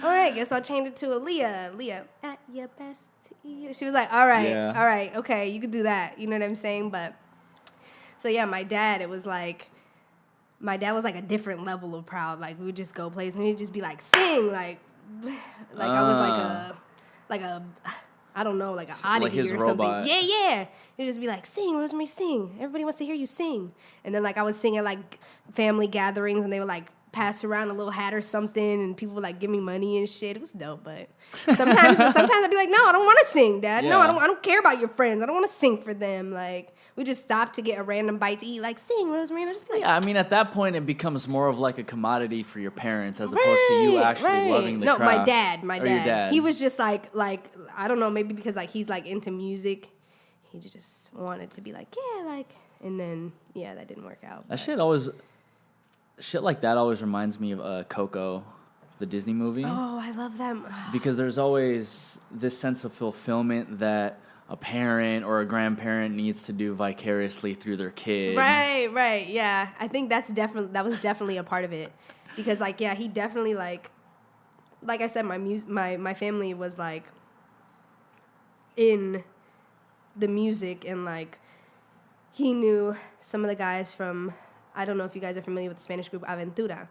all right, guess I'll change it to Aaliyah, at your best to you. She was like, all right, okay, you could do that. You know what I'm saying? But, so yeah, my dad was like a different level of proud. Like, we would just go places and he'd just be like, sing, like I was like a I don't know, like an oddity like his or robot. something. Yeah. He'd just be like, sing, Rosemarie, sing. Everybody wants to hear you sing. And then, like, I was singing at, like, family gatherings, and they would, like, pass around a little hat or something, and people would, like, give me money and shit. It was dope, but sometimes I'd be like, no, I don't want to sing, Dad. Yeah. No, I don't care about your friends. I don't want to sing for them. Like, we just stopped to get a random bite to eat, like, sing, Rosemarie. And I just be like, Yeah, I mean, at that point, it becomes more of like a commodity for your parents as opposed to you actually loving the craft. No, my dad. Your dad. He was just like, I don't know, maybe because, like, he's, like, into music. He just wanted to be like, yeah, like, and then, yeah, that didn't work out. That shit like that always reminds me of Coco, the Disney movie. Oh, I love them. Because there's always this sense of fulfillment that a parent or a grandparent needs to do vicariously through their kid. Right, yeah. I think that was definitely a part of it. Because, like, yeah, he definitely, like I said, my family was, like, in the music, and, like, he knew some of the guys from, I don't know if you guys are familiar with the Spanish group Aventura.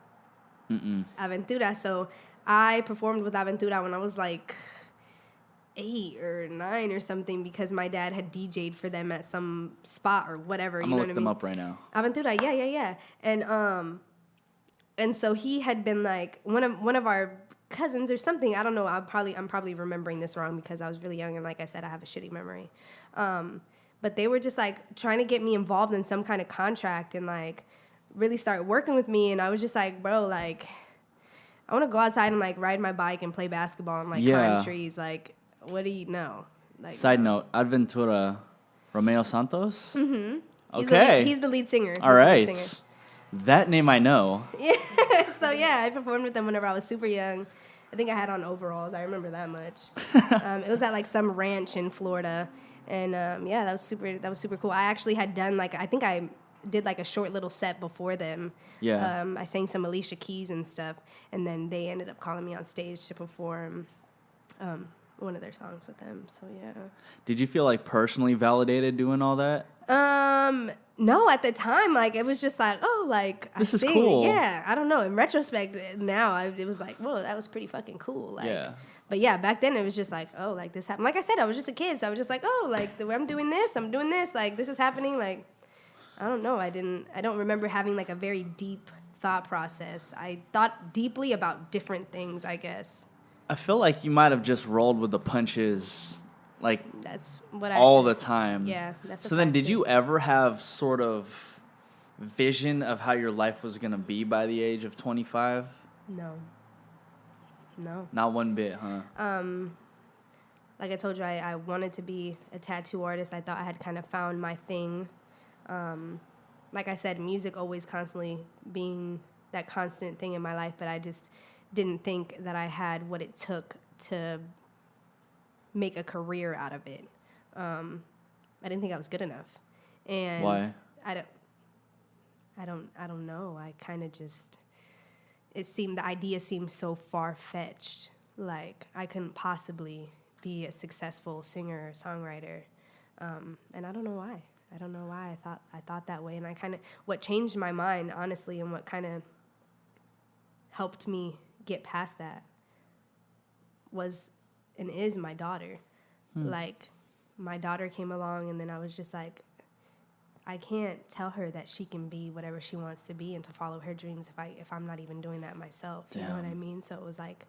Aventura. So I performed with Aventura when I was, like, 8 or 9 or something, because my dad had DJ'd for them at some spot or whatever. I'm gonna look them up right now. Aventura, yeah. And so he had been, like, one of our cousins or something. I don't know. I'm probably remembering this wrong because I was really young, and like I said, I have a shitty memory. But they were just, like, trying to get me involved in some kind of contract and, like, really start working with me. And I was just like, bro, like, I want to go outside and, like, ride my bike and play basketball and, like, climb trees. Like, what do you know? Like, Side note, Aventura, Romeo Santos? Mm-hmm. Okay. He's the lead singer. All right. That name I know. Yeah. So, yeah, I performed with them whenever I was super young. I think I had on overalls. I remember that much. It was at, like, some ranch in Florida. And, yeah, that was super cool. I actually had done, like, I think I did like a short little set before them. Yeah. I sang some Alicia Keys and stuff, and then they ended up calling me on stage to perform one of their songs with them. So yeah. Did you feel like personally validated doing all that? No, at the time, like it was just like, oh, like This I is sing. cool. Yeah, I don't know. In retrospect, now it was like, whoa, that was pretty fucking cool. Like, Yeah. But yeah, back then it was just like, oh, like this happened. Like I said, I was just a kid, so I was just like, oh, like I'm doing this, like this is happening. Like, I don't know. I don't remember having like a very deep thought process. I thought deeply about different things, I guess. I feel like you might have just rolled with the punches, like That's what all the time. Yeah, that's. So then, did you ever have sort of vision of how your life was gonna be by the age of 25? No. Not one bit, huh? Like I told you, I wanted to be a tattoo artist. I thought I had kind of found my thing. Like I said, music always constantly being that constant thing in my life, but I just didn't think that I had what it took to make a career out of it. I didn't think I was good enough. And Why? I don't know. I kind of just, the idea seemed so far-fetched. Like I couldn't possibly be a successful singer or songwriter. And I don't know why. I thought that way. And what changed my mind, honestly, and what kind of helped me get past that was and is my daughter. Like, my daughter came along, and then I was just like, I can't tell her that she can be whatever she wants to be and to follow her dreams if I'm not even doing that myself. You know what I mean? So it was like,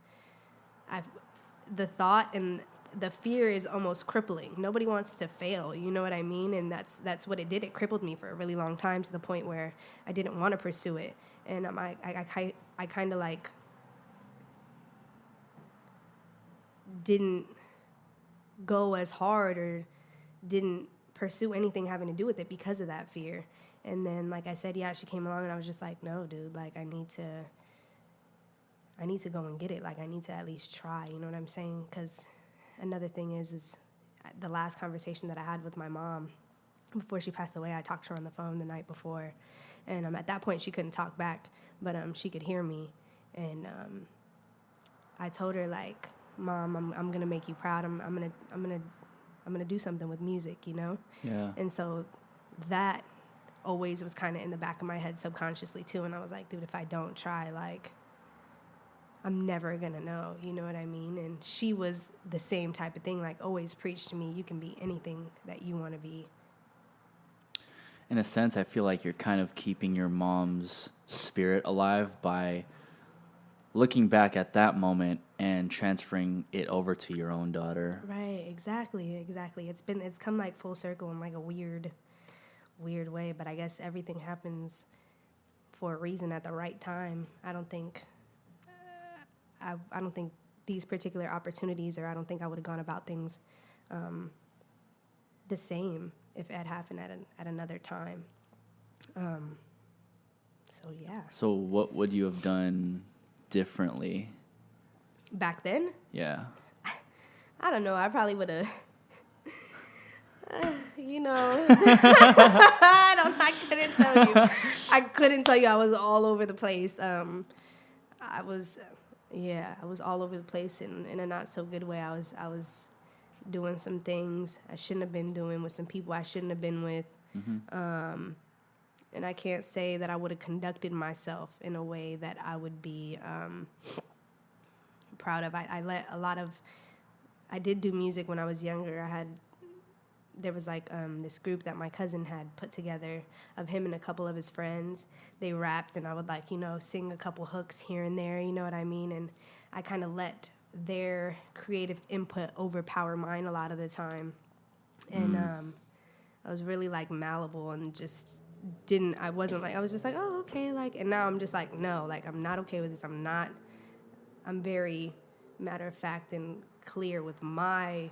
the thought and the fear is almost crippling. Nobody wants to fail, you know what I mean? And that's what it did. It crippled me for a really long time to the point where I didn't want to pursue it. And I kind of like didn't go as hard or didn't pursue anything having to do with it because of that fear. And then, like I said, she came along and I was just like, no, dude, like I need to go and get it. Like I need to at least try, you know what I'm saying? Because another thing is the last conversation that I had with my mom before she passed away, I talked to her on the phone the night before. And at that point, she couldn't talk back, but she could hear me. And I told her, like, Mom, I'm gonna make you proud. I'm gonna do something with music, you know? Yeah. And so that always was kind of in the back of my head subconsciously too. And I was like, dude, if I don't try, like, I'm never gonna know, you know what I mean? And she was the same type of thing, like always preached to me, you can be anything that you want to be. In a sense, I feel like you're kind of keeping your mom's spirit alive by looking back at that moment and transferring it over to your own daughter. Right, exactly. It's come like full circle in like a weird way, but I guess everything happens for a reason at the right time. I don't think these particular opportunities, or I don't think I would have gone about things the same if it had happened at another time. So yeah. So what would you have done differently back then? Yeah. I don't know. I probably would have, you know. I couldn't tell you. I was all over the place. I was all over the place in a not so good way. I was doing some things I shouldn't have been doing with some people I shouldn't have been with. Mm-hmm. And I can't say that I would have conducted myself in a way that I would be proud of. I did do music when I was younger. There was like this group that my cousin had put together of him and a couple of his friends. They rapped, and I would like, you know, sing a couple hooks here and there, you know what I mean? And I kind of let their creative input overpower mine a lot of the time. And I was really like malleable and just I was just like, oh, okay, like, and now I'm just like, no, like, I'm not okay with this. I'm very matter of fact and clear with my,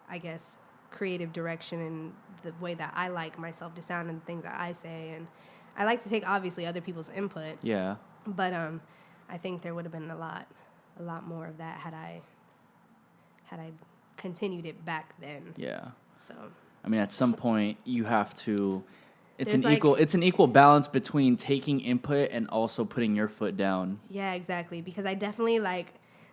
I guess, creative direction and the way that I like myself to sound and the things that I say. And I like to take, obviously, other people's input. Yeah. But I think there would have been a lot more of that had I continued it back then. Yeah. So. I mean, at some point, you have to It's There's, it's an equal balance between taking input and also putting your foot down. Yeah, exactly. Because I definitely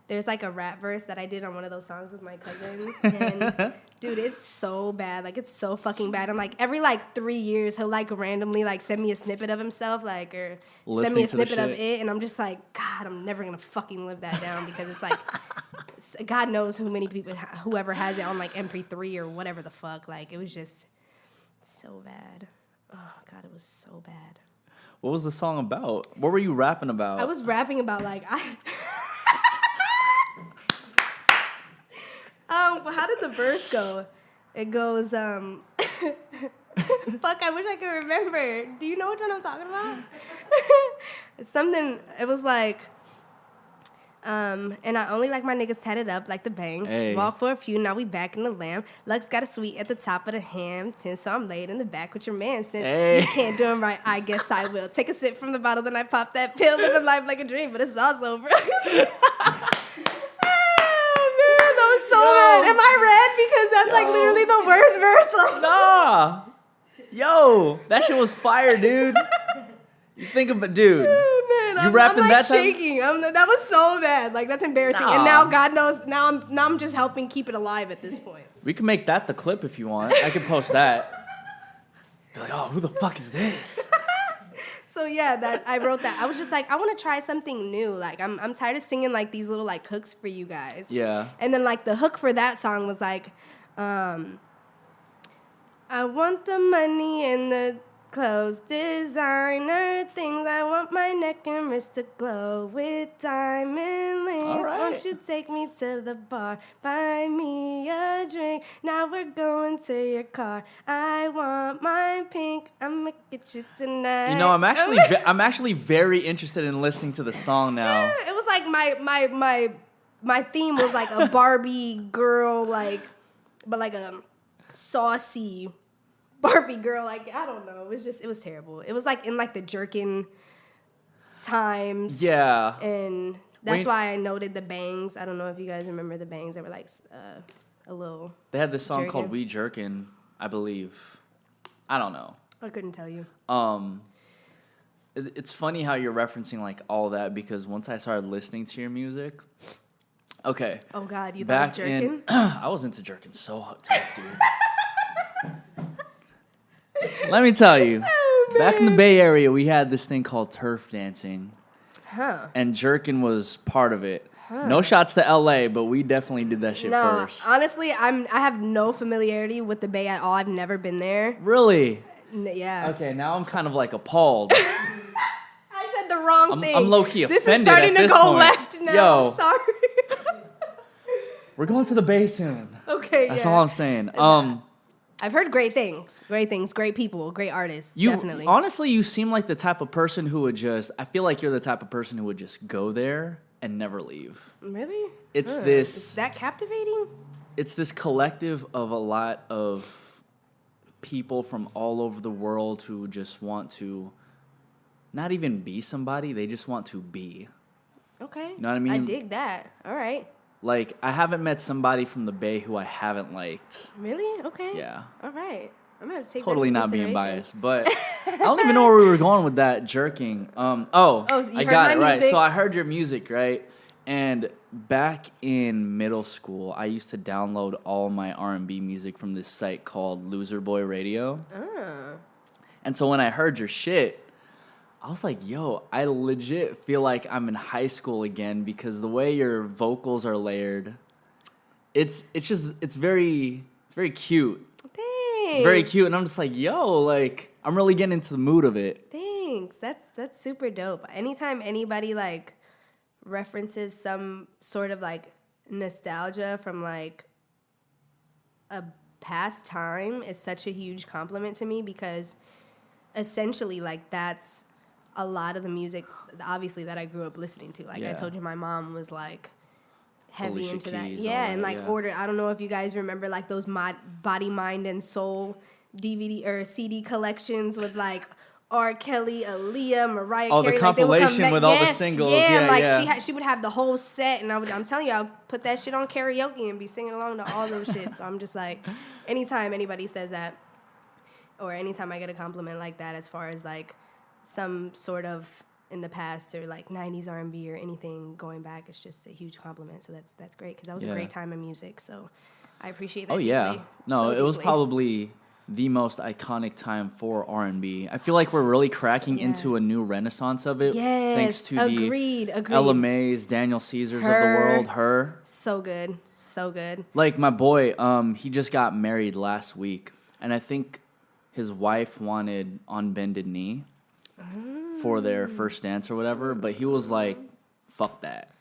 there's like a rap verse that I did on one of those songs with my cousins, and dude, it's so bad. Like, it's so fucking bad. I'm like, every 3 years he'll randomly send me a snippet of himself, or send me a snippet of it, and I'm just like, God, I'm never gonna fucking live that down, because it's like, God knows whoever has it on MP3 or whatever the fuck. It was just so bad. Oh God, it was so bad. What was the song about? What were you rapping about? I was rapping about how did the verse go? It goes, fuck, I wish I could remember. Do you know which one I'm talking about? It was and I only like my niggas tatted up like the bangs. Hey. Walk for a few, now we back in the lamb. Lux got a sweet at the top of the ham. 10, so I'm laid in the back with your man. Since Hey. you can't do him right, I guess I will. Take a sip from the bottle, then I pop that pill. Living life like a dream, but it's also, bro. So bad. Am I red? Because that's literally the worst verse. Nah. Yo, that shit was fire, dude. You think about, dude. Oh, man, You rapping I'm that time? shaking. That was so bad. That's embarrassing. Nah. And now God knows. Now I'm just helping keep it alive at this point. We can make that the clip if you want. I can post that. Be like, oh, who the fuck is this? So yeah, I wrote that. I was just like, I want to try something new. I'm tired of singing these little hooks for you guys. Yeah. And then the hook for that song was I want the money and the clothes, designer things. I want my neck and wrist to glow with diamond rings. All right. Won't you take me to the bar, buy me a drink? Now we're going to your car. I want mine pink. I'ma get you tonight. You know, I'm actually very interested in listening to the song now. It was my theme was a Barbie girl, but a saucy Barbie girl. I don't know. It was terrible. It was in the jerkin times. Yeah. And that's why I noted the bangs. I don't know if you guys remember the bangs. They were a little. They had this song jerkin. called We Jerkin, I believe. I don't know. I couldn't tell you. It's funny how you're referencing all that, because once I started listening to your music, okay. Oh God, you Back thought jerkin? I was into jerkin so tough, dude. Let me tell you, back in the Bay Area, we had this thing called turf dancing, and jerkin was part of it. No shots to LA, but we definitely did that shit first. Honestly, I have no familiarity with the Bay at all. I've never been there. Really? Yeah. Okay, now I'm kind of appalled. I said the wrong thing. I'm low-key This is offended starting at to this go point. left now. Yo. I'm sorry. We're going to the Bay soon. Okay, That's yeah. all I'm saying. I've heard great things. Great things. Great people. Great artists. Definitely. Honestly, you seem like the type of person who would I feel like you're the type of person who would just go there and never leave. Really? It's Is that captivating? It's this collective of a lot of people from all over the world who just want to not even be somebody, they just want to be. Okay. You know what I mean? I dig that. All right. I haven't met somebody from the Bay who I haven't liked. Really? Okay. Yeah. All right. I'm going to have to take Totally that into not being consideration. biased, but I don't even know where we were going with that jerking. So you I heard got my it right. music. So I heard your music, right? And back in middle school, I used to download all my R&B music from this site called Loser Boy Radio. And so when I heard your shit, I was like, yo, I legit feel like I'm in high school again, because the way your vocals are layered, it's very cute. Thanks. It's very cute, and I'm just like, yo, I'm really getting into the mood of it. Thanks. That's super dope. Anytime anybody references some sort of nostalgia from a past time is such a huge compliment to me, because essentially that's a lot of the music obviously that I grew up listening to. I told you, my mom was heavy Alicia into that. Keys, Yeah, all and that, yeah. ordered, I don't know if you guys remember those Body, Mind, and Soul DVD or CD collections with R. Kelly, Aaliyah, Mariah Oh, Carey. the They would come compilation back- with all the yes, singles. Yeah, Yeah. she would have the whole set, and I'm telling you, I'll put that shit on karaoke and be singing along to all those shit. So I'm just anytime anybody says that, or anytime I get a compliment like that, as far as like some sort of in the past or like 90s R&B or anything going back, it's just a huge compliment. So that's great because that was a great time in music. So I appreciate that. Oh, deeply. yeah. No, So it was deeply. probably the most iconic time for R&B. I feel like we're really cracking into a new renaissance of it. Yes, Thanks to agreed. the Ella Mays, Daniel Caesars of the world. Her. So good. So good. Like my boy, he just got married last week. And I think his wife wanted On Bended Knee for their first dance or whatever. But he was like, fuck that.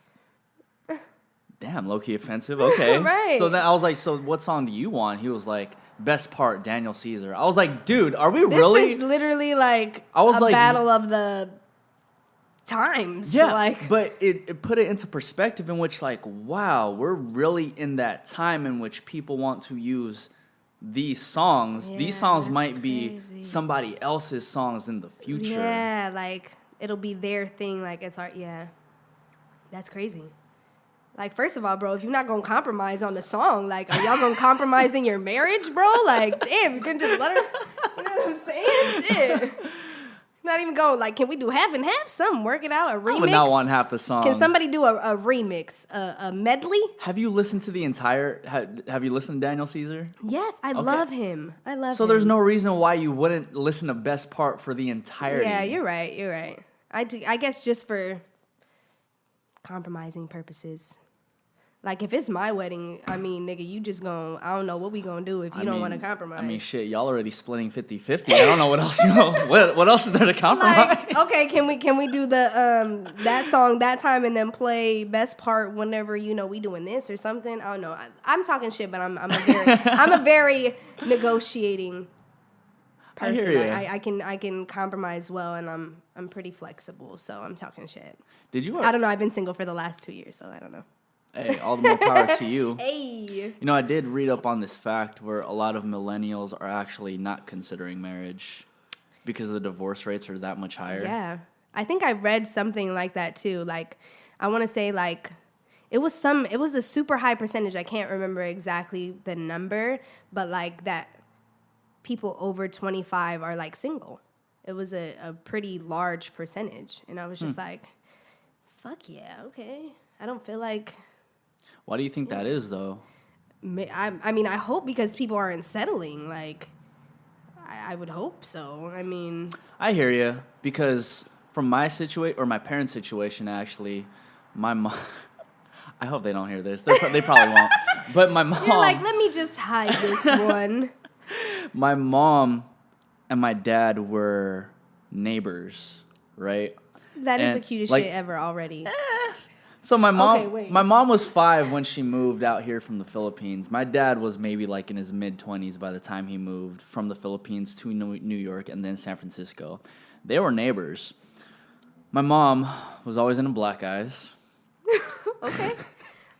Damn, low-key offensive. Okay. Right. So then I was like, so what song do you want? He was like, best part, Daniel Caesar. I was like, dude, are we This really? is literally like battle of the times. Yeah, like, but it put it into perspective in which, like, wow, we're really in that time in which people want to use these songs. Yeah, These songs that's might crazy. be somebody else's songs in the future. Yeah, like it'll be their thing. Like it's art. Yeah, that's crazy. Like, first of all, bro, if you're not gonna compromise on the song, like, are y'all gonna compromise in your marriage, bro? Like, damn, you couldn't just let her. You know what I'm saying? Shit. Not even go, like, can we do half and half? Something, work it out, a remix. I would not want half the song. Can somebody do a remix, a medley? Have you listened to the entire? Have you listened to Daniel Caesar? Yes, I love him. I love him. So there's no reason why you wouldn't listen to Best Part for the entirety. Yeah, you're right. You're right. I guess just for compromising purposes. Like, if it's my wedding, I mean, nigga, you just gon' I don't know what we gonna do if you don't want to compromise. I mean, shit, y'all already splitting 50-50. I don't know what else what else is there to compromise? Like, okay, can we do the that song that time and then play Best Part whenever we doing this or something? I don't know. I'm talking shit, but I'm a very negotiating person. I hear ya. I can compromise well, and I'm pretty flexible. So I'm talking shit. Did you? I don't know. I've been single for the last 2 years, so I don't know. Hey, all the more power to you. Hey. You know, I did read up on this fact where a lot of millennials are actually not considering marriage because the divorce rates are that much higher. Yeah. I think I read something like that too. Like, I want to say like it was a super high percentage. I can't remember exactly the number, but like that people over 25 are like single. It was a pretty large percentage. And I was just like, fuck yeah, okay. I don't feel like... Why do you think that is, though? I mean, I hope because people aren't settling. Like, I would hope so. I mean... I hear you. Because from my situation, or my parents' situation, actually, my mom... I hope they don't hear this. They probably won't. But my mom... You're like, let me just hide this one. My mom and my dad were neighbors, right? That is the cutest shit ever already. So my mom, Okay, wait. my mom was 5 when she moved out here from the Philippines. My dad was maybe like in his mid-20s by the time he moved from the Philippines to New York and then San Francisco. They were neighbors. My mom was always into black eyes. Okay.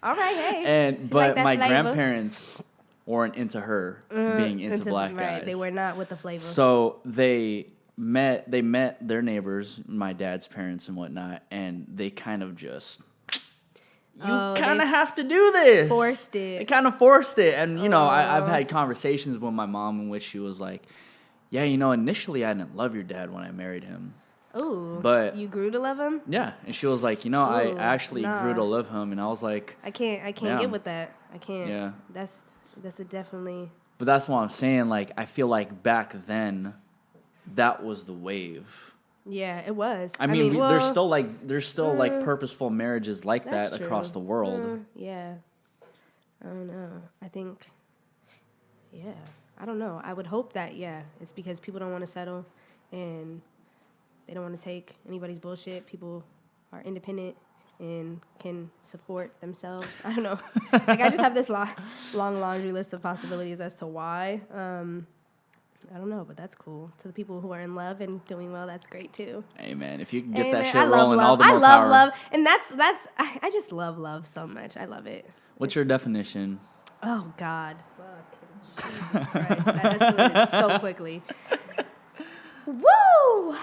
All right, hey. But like my flavor. grandparents weren't into her being into black right, guys. They were not with the flavor. So they met their neighbors, my dad's parents and whatnot, and they kind of just... You kind of have to do this. Forced it. They kind of forced it. And, I've had conversations with my mom in which she was like, yeah, initially I didn't love your dad when I married him. Ooh. But you grew to love him? Yeah. And she was like, I actually grew to love him. And I was like... I can't get with that. I can't. Yeah. That's a definitely... But that's what I'm saying. Like, I feel like back then, that was the wave. Yeah, it was. I mean, there's still purposeful marriages like that true. across the world. Yeah. I don't know. I think, yeah. I don't know. I would hope that, it's because people don't want to settle and they don't want to take anybody's bullshit. People are independent and can support themselves. I don't know. Like, I just have this long laundry list of possibilities as to why. I don't know, but that's cool. To the people who are in love and doing well, that's great too. Hey man, if you can get Hey, that man, shit rolling, all the more power. I love love, and that's I just love love so much. I love it. What's your definition? Oh God, fuck, Jesus Christ, that escalated so quickly. Woo,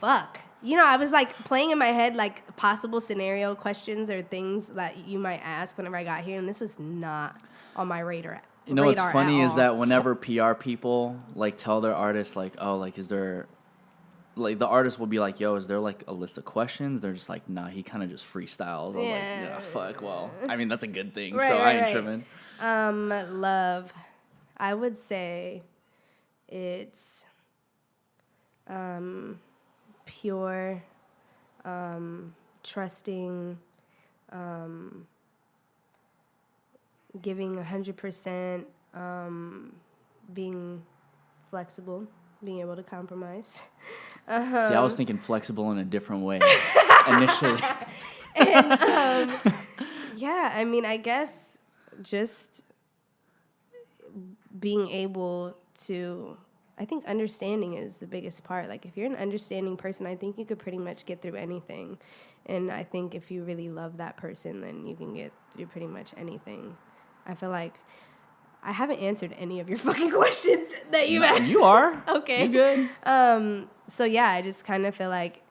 fuck. I was like playing in my head like possible scenario questions or things that you might ask whenever I got here, and this was not on my radar You know what's radar funny at is all. that whenever PR people like tell their artists like, oh, like is there, like the artist will be like, yo, is there like a list of questions? They're just like, nah, he kind of just freestyles. I was like, yeah, fuck. Well, I mean that's a good thing, so I ain't tripping. Love, I would say it's pure, trusting, giving 100%, being flexible, being able to compromise. See, I was thinking flexible in a different way initially. And yeah, I mean, I guess just being able to, I think understanding is the biggest part. Like if you're an understanding person, I think you could pretty much get through anything. And I think if you really love that person, then you can get through pretty much anything. I feel like I haven't answered any of your fucking questions that you've asked. You are. Okay. You good. So yeah, I just kind of feel like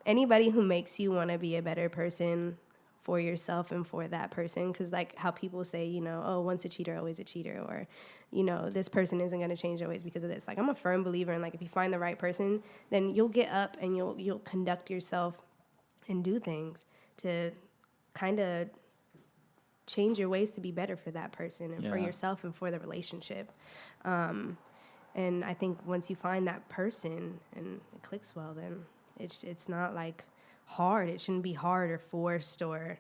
anybody who makes you want to be a better person for yourself and for that person, because like how people say, you know, oh, once a cheater, always a cheater, or, you know, this person isn't going to change their ways because of this. Like I'm a firm believer in like if you find the right person, then you'll get up and you'll conduct yourself and do things to kind of change your ways to be better for that person and for yourself and for the relationship. And I think once you find that person and it clicks well, then it's not like hard. It shouldn't be hard or forced or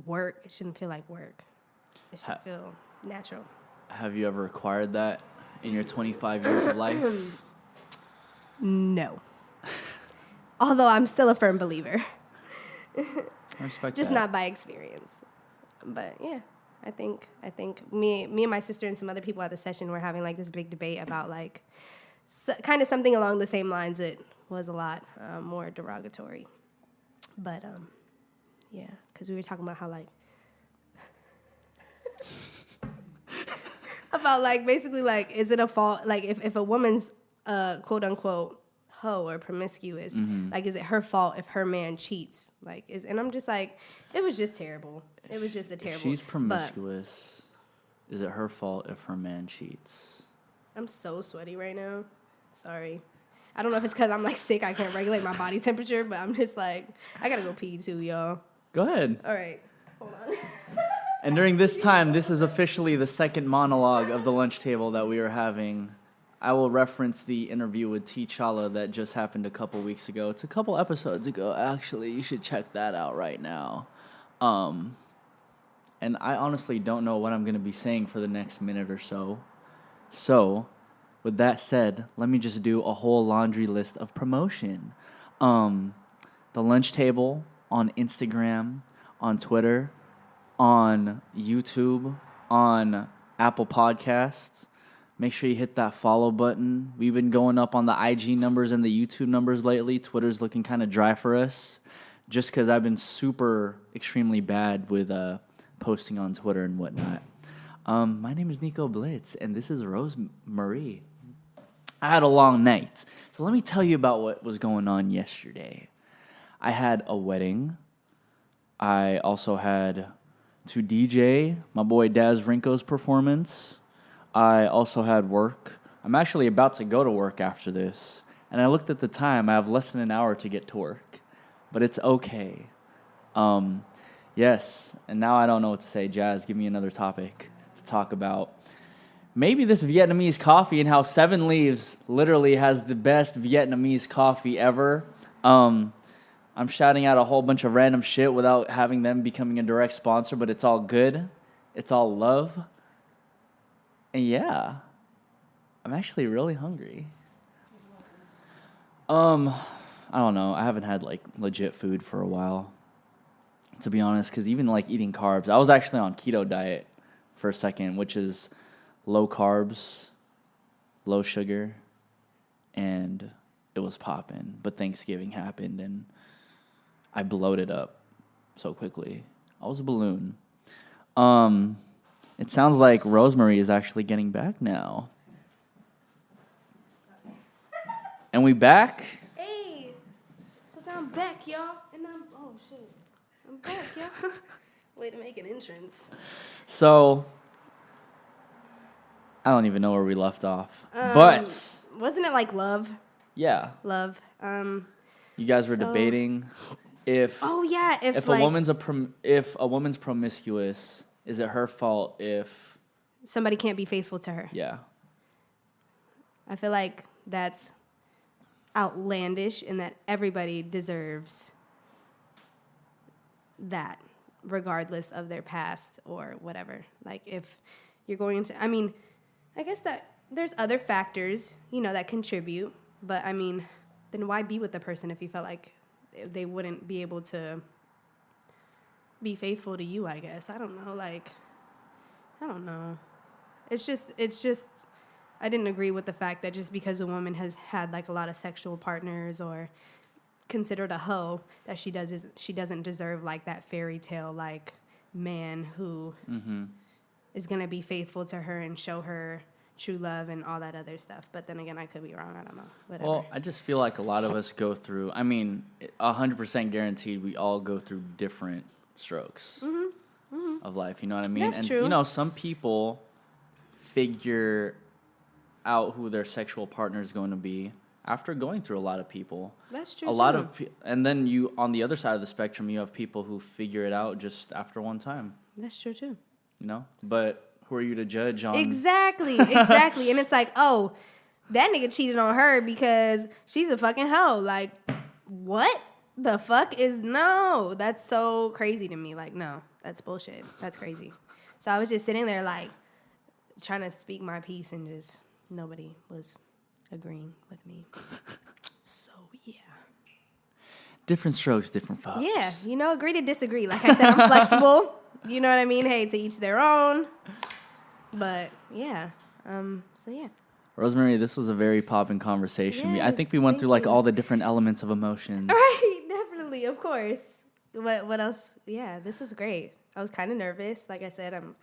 work. It shouldn't feel like work. It should feel natural. Have you ever acquired that in your 25 years of life? No. Although I'm still a firm believer. I respect Just that. not by experience. But yeah, I think me and my sister and some other people at the session were having like this big debate about like kind of something along the same lines. It was a lot more derogatory. But yeah, because we were talking about how like about like basically like is it a fault like if a woman's quote unquote hoe or promiscuous, like is it her fault if her man cheats? Like and I'm just like, it was just terrible. It was just a terrible. If she's promiscuous, is it her fault if her man cheats? I'm so sweaty right now. Sorry. I don't know if it's because I'm like sick, I can't regulate my body temperature, but I'm just like, I gotta go pee too, y'all. Go ahead. All right, hold on. And during this time, this is officially the second monologue of the lunch table that we are having. I will reference the interview with T'Challa that just happened a couple weeks ago. It's a couple episodes ago, actually. You should check that out right now. And I honestly don't know what I'm going to be saying for the next minute or so. So, with that said, let me just do a whole laundry list of promotion. The lunch table on Instagram, on Twitter, on YouTube, on Apple Podcasts. Make sure you hit that follow button. We've been going up on the IG numbers and the YouTube numbers lately. Twitter's looking kind of dry for us just because I've been extremely bad with posting on Twitter and whatnot. My name is Nico Blitz, and this is Rosemarie. I had a long night. So let me tell you about what was going on yesterday. I had a wedding. I also had to DJ my boy Daz Rinko's performance. I also had work. I'm actually about to go to work after this. And I looked at the time. I have less than an hour to get to work. But it's okay. Yes. And now I don't know what to say. Jazz, give me another topic to talk about. Maybe this Vietnamese coffee and how Seven Leaves literally has the best Vietnamese coffee ever. I'm shouting out a whole bunch of random shit without having them becoming a direct sponsor, but it's all good. It's all love. And yeah, I'm actually really hungry. I don't know. I haven't had like legit food for a while, to be honest, because even like eating carbs, I was actually on keto diet for a second, which is low carbs, low sugar, and it was popping. But Thanksgiving happened and I bloated up so quickly. I was a balloon. It sounds like Rosemarie is actually getting back now. And we back? Hey, because I'm back, y'all. And oh, shit. I'm back, y'all. Way to make an entrance. So, I don't even know where we left off. But wasn't it like love? yeah. Love. You guys were debating if if like, a woman's promiscuous, is it her fault if somebody can't be faithful to her? Yeah. I feel like that's outlandish and that everybody deserves that, regardless of their past or whatever. Like, if you're going to, I mean, I guess that there's other factors, that contribute, but I mean, then why be with the person if you felt like they wouldn't be able to be faithful to you, I guess. I don't know, I don't know. It's just, I didn't agree with the fact that just because a woman has had, like, a lot of sexual partners or considered a hoe, that she doesn't deserve, like, that fairy tale, like, man who is going to be faithful to her and show her true love and all that other stuff. But then again, I could be wrong. I don't know. Whatever. Well, I just feel like a lot of us go through, 100% guaranteed we all go through different strokes of life. You know what I mean? That's true. Some people figure out who their sexual partner is going to be after going through a lot of people. That's true. And then you, on the other side of the spectrum, you have people who figure it out just after one time. That's true too. But who are you to judge on? Exactly. And it's like, oh, that nigga cheated on her because she's a fucking hoe. Like, what the fuck no, that's so crazy to me. Like, no, that's bullshit. That's crazy. So I was just sitting there, like, trying to speak my piece, and just nobody was agreeing with me. So, yeah. Different strokes, different folks. Yeah, agree to disagree. Like I said, I'm flexible. You know what I mean? Hey, to each their own. But, yeah. So, yeah. Rosemarie, this was a very popping conversation. Yes, I think we went through, like, all the different elements of emotions. Right, definitely, of course. What else? Yeah, this was great. I was kind of nervous. Like I said, I'm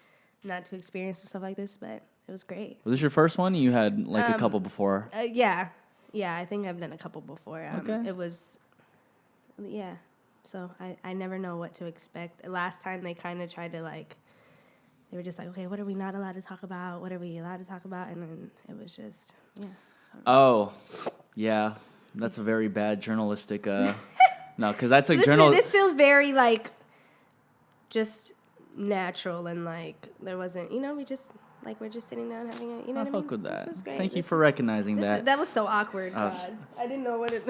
not too experienced with stuff like this, but it was great. Was this your first one? You had, like, a couple before? Yeah, I think I've done a couple before. Okay. It was, yeah. So I never know what to expect. Last time they kind of tried to, like, they were just like, okay, what are we not allowed to talk about? What are we allowed to talk about? And then it was just, yeah. Oh, yeah. That's a very bad journalistic, no, because I took This feels very, like, just natural, and, like, there wasn't, we just, like, we're just sitting down having a, what I mean? fuck with that. This was great. Thank you for recognizing that. That was so awkward, God. I didn't know what it...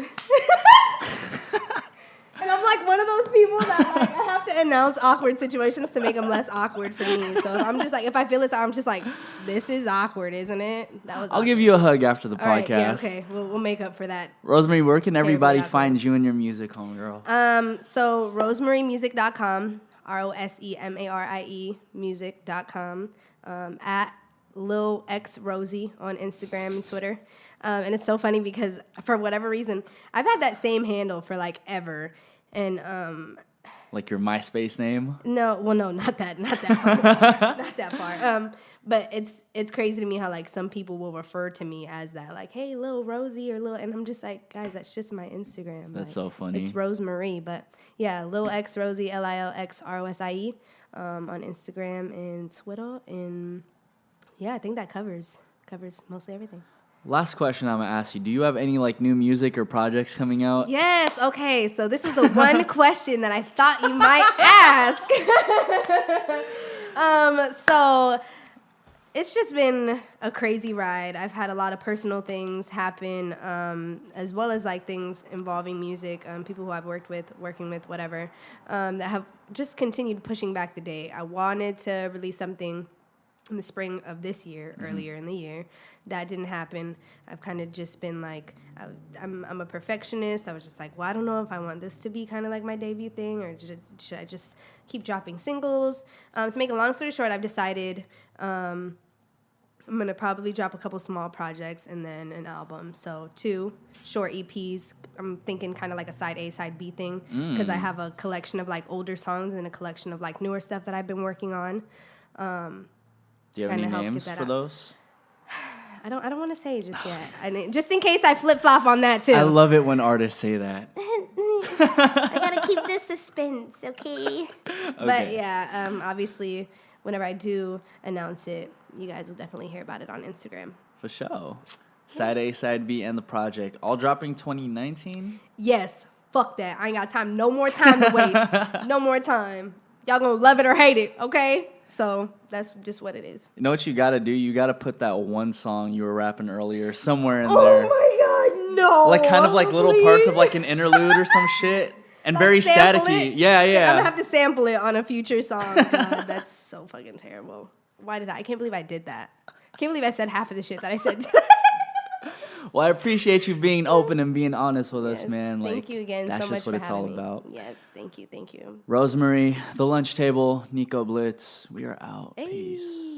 And I'm like one of those people that, like, I have to announce awkward situations to make them less awkward for me. So I'm just like, if I feel it, I'm just like, this is awkward, isn't it? That was. I'll give you a hug after the podcast. Right, yeah, okay. We'll make up for that. Rosemarie, where can everybody find you and your music, homegirl? So rosemariemusic.com, ROSEMARIE music.com, at Lil X Rosie on Instagram and Twitter. And it's so funny because for whatever reason, I've had that same handle for, like, ever. And like your MySpace name? No, not that far. Not that far. But it's crazy to me how, like, some people will refer to me as that, like, hey, Lil Rosie or Lil, and I'm just like, guys, that's just my Instagram. That's like, so funny. It's Rosemarie, but yeah, Lil X Rosie, LILXROSIE, on Instagram and Twitter, and yeah, I think that covers mostly everything. Last question I'm going to ask you. Do you have any, like, new music or projects coming out? Yes. Okay. So this was the one question that I thought you might ask. So it's just been a crazy ride. I've had a lot of personal things happen, as well as, like, things involving music, people who I've working with, whatever, that have just continued pushing back the date. I wanted to release something in the spring of this year, earlier in the year. That didn't happen. I've kind of just been like, I'm a perfectionist. I was just like, well, I don't know if I want this to be kind of like my debut thing, or should I just keep dropping singles? To make a long story short, I've decided I'm going to probably drop a couple small projects and then an album. So 2 short EPs. I'm thinking kind of like a side A, side B thing, because I have a collection of, like, older songs and a collection of, like, newer stuff that I've been working on. Do you have any names for those? I don't want to say just yet. Just in case I flip-flop on that, too. I love it when artists say that. I got to keep this suspense, okay? But, yeah, obviously, whenever I do announce it, you guys will definitely hear about it on Instagram. For sure. Side A, Side B, and the project. All dropping 2019? Yes. Fuck that. I ain't got time. No more time to waste. No more time. Y'all gonna love it or hate it, okay? So that's just what it is. You know what you gotta do? You gotta put that one song you were rapping earlier somewhere in there. Oh my God, no. Like kind of like little parts of like an interlude or some shit. And like very staticky. It? Yeah, yeah. I'm gonna have to sample it on a future song. God, that's so fucking terrible. Why did I can't believe I did that. I can't believe I said half of the shit that I said. Well, I appreciate you being open and being honest with us, man. Thank you again that's so much just what for it's all having me. about. Yes, thank you. Rosemarie, The Lunch Table, Nico, Blitz, we are out. Hey. Peace.